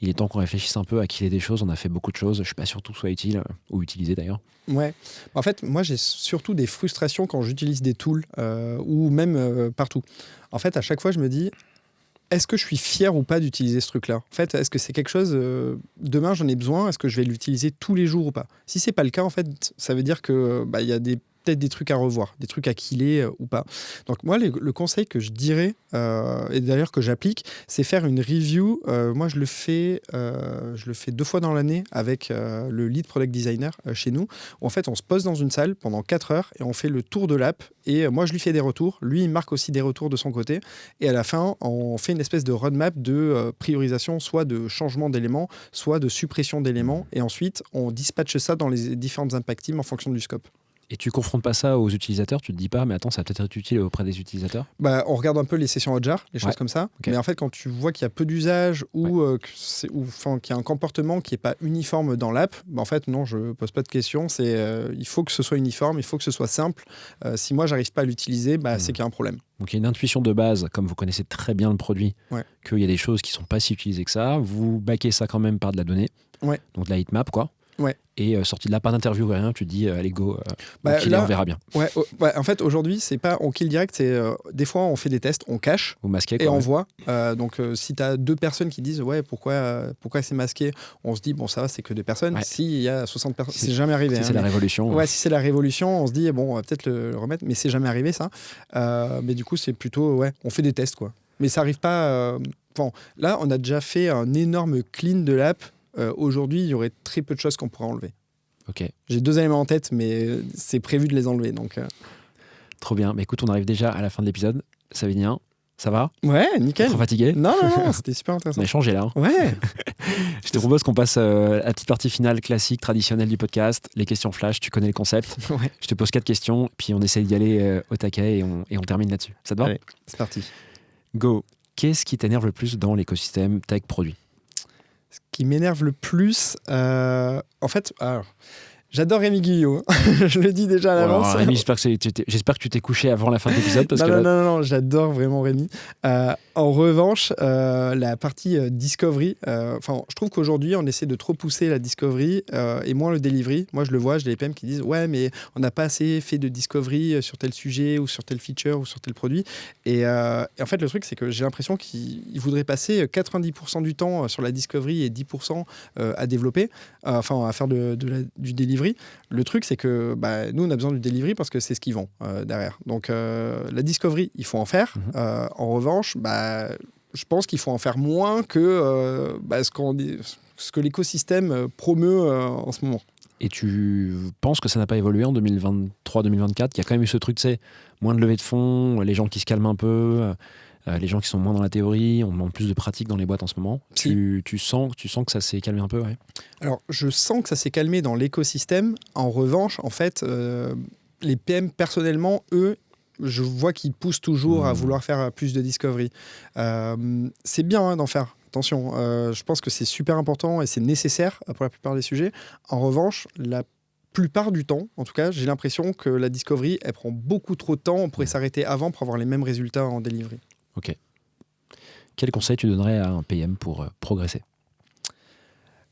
il est temps qu'on réfléchisse un peu à killer des choses. On a fait beaucoup de choses. Je ne suis pas sûr que tout soit utile, ou utilisé d'ailleurs. Ouais. En fait, moi, j'ai surtout des frustrations quand j'utilise des tools ou même partout. En fait, à chaque fois, je me dis, est-ce que je suis fier ou pas d'utiliser ce truc-là? En fait, est-ce que c'est quelque chose, demain, j'en ai besoin, est-ce que je vais l'utiliser tous les jours ou pas? Si ce n'est pas le cas, en fait, ça veut dire qu'il y a peut-être des trucs à revoir, des trucs à killer ou pas. Donc moi, le conseil que je dirais, et d'ailleurs que j'applique, c'est faire une review. Moi, je le fais 2 fois dans l'année avec le lead product designer chez nous, où en fait, on se pose dans une salle pendant 4 heures et on fait le tour de l'app. Et moi, je lui fais des retours. Lui, il marque aussi des retours de son côté. Et à la fin, on fait une espèce de roadmap de priorisation, soit de changement d'éléments, soit de suppression d'éléments. Et ensuite, on dispatche ça dans les différentes impact teams en fonction du scope. Et tu confrontes pas ça aux utilisateurs? Tu te dis pas, mais attends, ça va peut-être être utile auprès des utilisateurs? On regarde un peu les sessions Hotjar, les choses comme ça. Okay. Mais en fait, quand tu vois qu'il y a peu d'usage ou qu'il y a un comportement qui n'est pas uniforme dans l'app, en fait, non, je ne pose pas de questions. Il faut que ce soit uniforme, il faut que ce soit simple. Si moi, j'arrive pas à l'utiliser, c'est qu'il y a un problème. Donc, il y a une intuition de base, comme vous connaissez très bien le produit, qu'il y a des choses qui ne sont pas si utilisées que ça. Vous backez ça quand même par de la donnée, donc de la heatmap, quoi. Ouais. Et sorti de là, pas d'interview, rien, tu te dis, allez, go, on verra bien. En fait, aujourd'hui, c'est pas on kill direct, c'est des fois, on fait des tests, on cache et on voit. Donc, si tu as 2 personnes qui disent, pourquoi c'est masqué, on se dit, bon, ça va, c'est que 2 personnes. S'il y a 60 personnes, c'est jamais arrivé. C'est la révolution. Si c'est la révolution, on se dit, bon, on va peut-être le remettre, mais c'est jamais arrivé, ça. Mais du coup, c'est plutôt, on fait des tests, quoi. Mais ça arrive pas. Là, on a déjà fait un énorme clean de l'app. Aujourd'hui, il y aurait très peu de choses qu'on pourrait enlever. Ok. J'ai 2 éléments en tête, mais c'est prévu de les enlever. Donc, Trop bien. Mais écoute, on arrive déjà à la fin de l'épisode. Savinien, ça va? Ouais, nickel. Trop fatigué? Non, c'était super intéressant. On a changé là. Ouais. Je te propose qu'on passe à la petite partie finale classique, traditionnelle du podcast, les questions flash. Tu connais le concept. Ouais. Je te pose 4 questions, puis on essaye d'y aller au taquet et on termine là-dessus. Ça te va? Allez, c'est parti. Go. Qu'est-ce qui t'énerve le plus dans l'écosystème tech produit? Ce qui m'énerve le plus, en fait, alors, j'adore Rémi Guyot. Je le dis déjà à l'avance. Rémi, j'espère que tu t'es couché avant la fin de l'épisode. Parce non, que non, là... non, j'adore vraiment Rémi. En revanche, la partie discovery, je trouve qu'aujourd'hui, on essaie de trop pousser la discovery et moins le delivery. Moi, je le vois, j'ai des PM qui disent « Ouais, mais on n'a pas assez fait de discovery sur tel sujet ou sur tel feature ou sur tel produit. » Et en fait, le truc, c'est que j'ai l'impression qu'ils voudraient passer 90% du temps sur la discovery et 10% à développer, à faire du delivery. Le truc, c'est que nous, on a besoin du delivery parce que c'est ce qu'ils vendent derrière. Donc, la discovery, il faut en faire. En revanche, je pense qu'il faut en faire moins que ce que l'écosystème promeut en ce moment. Et tu penses que ça n'a pas évolué en 2023-2024? Il y a quand même eu ce truc, tu sais, moins de levée de fonds, les gens qui se calment un peu, les gens qui sont moins dans la théorie, on demande plus de pratique dans les boîtes en ce moment. Si. Tu sens que ça s'est calmé un peu, ouais. Alors, je sens que ça s'est calmé dans l'écosystème. En revanche, en fait, les PM, personnellement, eux, je vois qu'ils poussent toujours à vouloir faire plus de discovery. C'est bien d'en faire. Attention, je pense que c'est super important et c'est nécessaire pour la plupart des sujets. En revanche, la plupart du temps, en tout cas, j'ai l'impression que la discovery, elle prend beaucoup trop de temps. On pourrait s'arrêter avant pour avoir les mêmes résultats en delivery. Ok. Quel conseil tu donnerais à un PM pour progresser?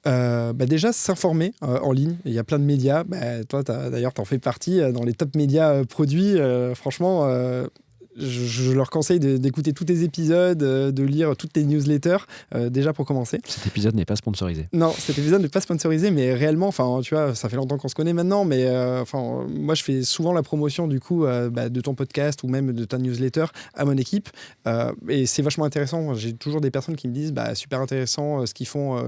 Déjà, s'informer en ligne. Il y a plein de médias. Toi, d'ailleurs, tu en fais partie dans les top médias produits. Franchement, je leur conseille d'écouter tous tes épisodes, de lire toutes tes newsletters, déjà pour commencer. Cet épisode n'est pas sponsorisé. Non, cet épisode n'est pas sponsorisé, mais réellement, tu vois, ça fait longtemps qu'on se connaît maintenant, mais moi, je fais souvent la promotion du coup de ton podcast ou même de ta newsletter à mon équipe, et c'est vachement intéressant. J'ai toujours des personnes qui me disent super intéressant ce qu'ils font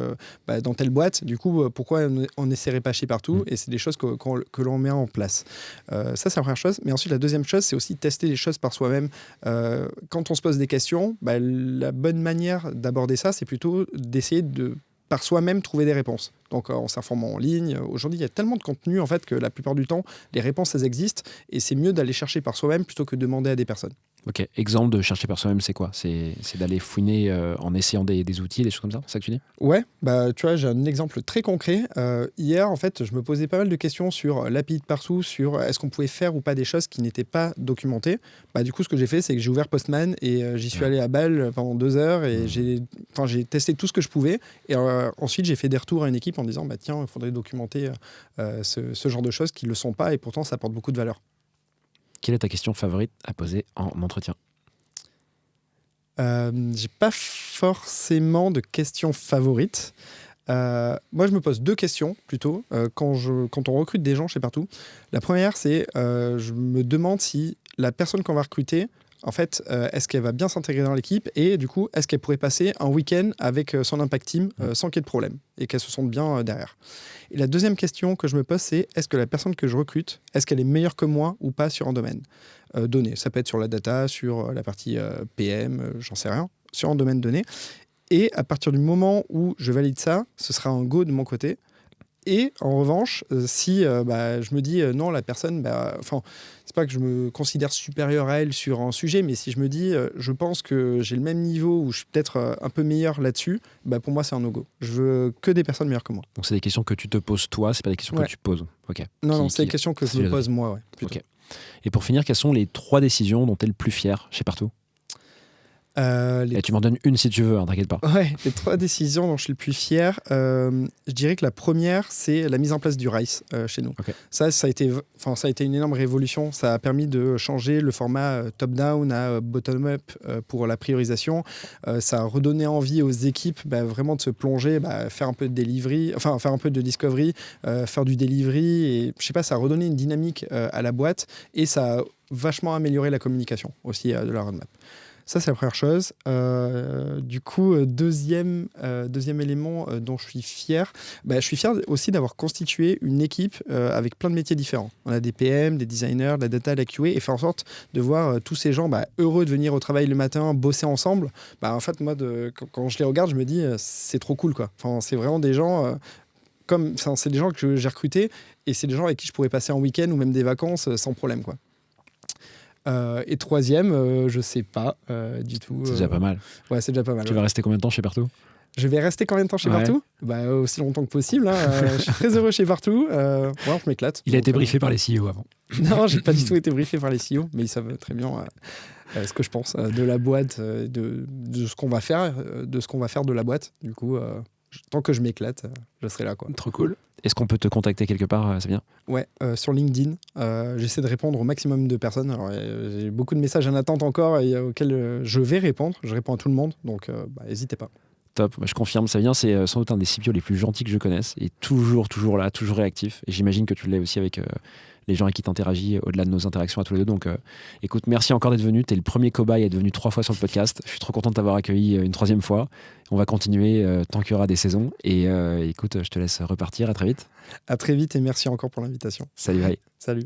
dans telle boîte. Du coup, pourquoi on n'essaierait pas chez partout? Et c'est des choses que l'on met en place. Ça, c'est la première chose. Mais ensuite, la deuxième chose, c'est aussi tester les choses par soi-même. Quand on se pose des questions, la bonne manière d'aborder ça, c'est plutôt d'essayer de, par soi-même, trouver des réponses. Donc, en s'informant en ligne. Aujourd'hui, il y a tellement de contenu en fait, que la plupart du temps, les réponses, elles existent. Et c'est mieux d'aller chercher par soi-même plutôt que de demander à des personnes. Ok, exemple de chercher par soi-même, c'est quoi? C'est d'aller fouiner en essayant des outils, des choses comme ça? C'est ça que tu dis? Ouais, tu vois, j'ai un exemple très concret. Hier, en fait, je me posais pas mal de questions sur l'API de partout, sur est-ce qu'on pouvait faire ou pas des choses qui n'étaient pas documentées. Du coup, ce que j'ai fait, c'est que j'ai ouvert Postman et j'y suis allé à Bâle pendant 2 heures et j'ai testé tout ce que je pouvais. Et ensuite, j'ai fait des retours à une équipe en disant, tiens, il faudrait documenter ce genre de choses qui ne le sont pas et pourtant, ça apporte beaucoup de valeur. Quelle est ta question favorite à poser en entretien? J'ai pas forcément de questions favorites. Moi, je me pose 2 questions plutôt quand on recrute des gens chez Partout. La première, c'est je me demande si la personne qu'on va recruter, en fait, est-ce qu'elle va bien s'intégrer dans l'équipe et du coup, est-ce qu'elle pourrait passer un week-end avec son impact team sans qu'il y ait de problème et qu'elle se sente bien derrière. Et la deuxième question que je me pose, c'est est-ce que la personne que je recrute, est-ce qu'elle est meilleure que moi ou pas sur un domaine donné? Ça peut être sur la data, sur la partie PM, j'en sais rien, sur un domaine donné. Et à partir du moment où je valide ça, ce sera un go de mon côté. Et en revanche, si je me dis non, la personne, c'est pas que je me considère supérieur à elle sur un sujet, mais si je me dis je pense que j'ai le même niveau ou je suis peut-être un peu meilleur là-dessus, pour moi c'est un no-go. Je veux que des personnes meilleures que moi. Donc c'est des questions que tu te poses toi, c'est pas des questions que tu poses. Ok. Non, c'est des questions que je me pose moi, plutôt. Okay. Et pour finir, quelles sont les 3 décisions dont tu es le plus fier chez Partout? Et tu m'en donnes une si tu veux, t'inquiète pas. Ouais, les 3 décisions dont je suis le plus fier, je dirais que la première, c'est la mise en place du RICE chez nous. Okay. Ça a été une énorme révolution. Ça a permis de changer le format top-down à bottom-up pour la priorisation. Ça a redonné envie aux équipes vraiment de se plonger, faire un peu de delivery, faire un peu de discovery, faire du delivery. Et je sais pas, ça a redonné une dynamique à la boîte et ça a vachement amélioré la communication aussi de la roadmap. Ça, c'est la première chose. Du coup, deuxième élément dont je suis fier, je suis fier aussi d'avoir constitué une équipe avec plein de métiers différents. On a des PM, des designers, de la data, de la QA, et faire en sorte de voir tous ces gens heureux de venir au travail le matin, bosser ensemble. En fait, moi, quand je les regarde, je me dis, c'est trop cool, quoi. C'est vraiment des gens... c'est des gens que j'ai recrutés, et c'est des gens avec qui je pourrais passer un week-end ou même des vacances sans problème, quoi. Et troisième, je sais pas du tout. C'est déjà pas mal. Ouais, c'est déjà pas mal. Tu vas rester combien de temps chez Partout? Je vais rester combien de temps chez Ouais. Partout? Aussi longtemps que possible. Hein. Je suis très heureux chez Partout. Je m'éclate. Il a été briefé par les CEO avant. Non, j'ai pas du tout été briefé par les CEO, mais ils savent très bien ce que je pense de la boîte, de ce qu'on va faire, de la boîte. Du coup, tant que je m'éclate, je serai là, quoi. Trop cool. Est-ce qu'on peut te contacter quelque part, c'est bien? Ouais, sur LinkedIn, j'essaie de répondre au maximum de personnes. Alors, j'ai beaucoup de messages en attente encore et auxquels je vais répondre. Je réponds à tout le monde, donc n'hésitez pas. Top, je confirme, Savien, c'est sans doute un des CPO les plus gentils que je connaisse et toujours là, toujours réactif. Et j'imagine que tu l'es aussi avec les gens avec qui tu interagis au-delà de nos interactions à tous les deux. Donc écoute, merci encore d'être venu. Tu es le premier cobaye à être venu 3 fois sur le podcast. Je suis trop content de t'avoir accueilli une 3e fois. On va continuer tant qu'il y aura des saisons. Et écoute, je te laisse repartir. À très vite. À très vite et merci encore pour l'invitation. Salut, bye. Salut.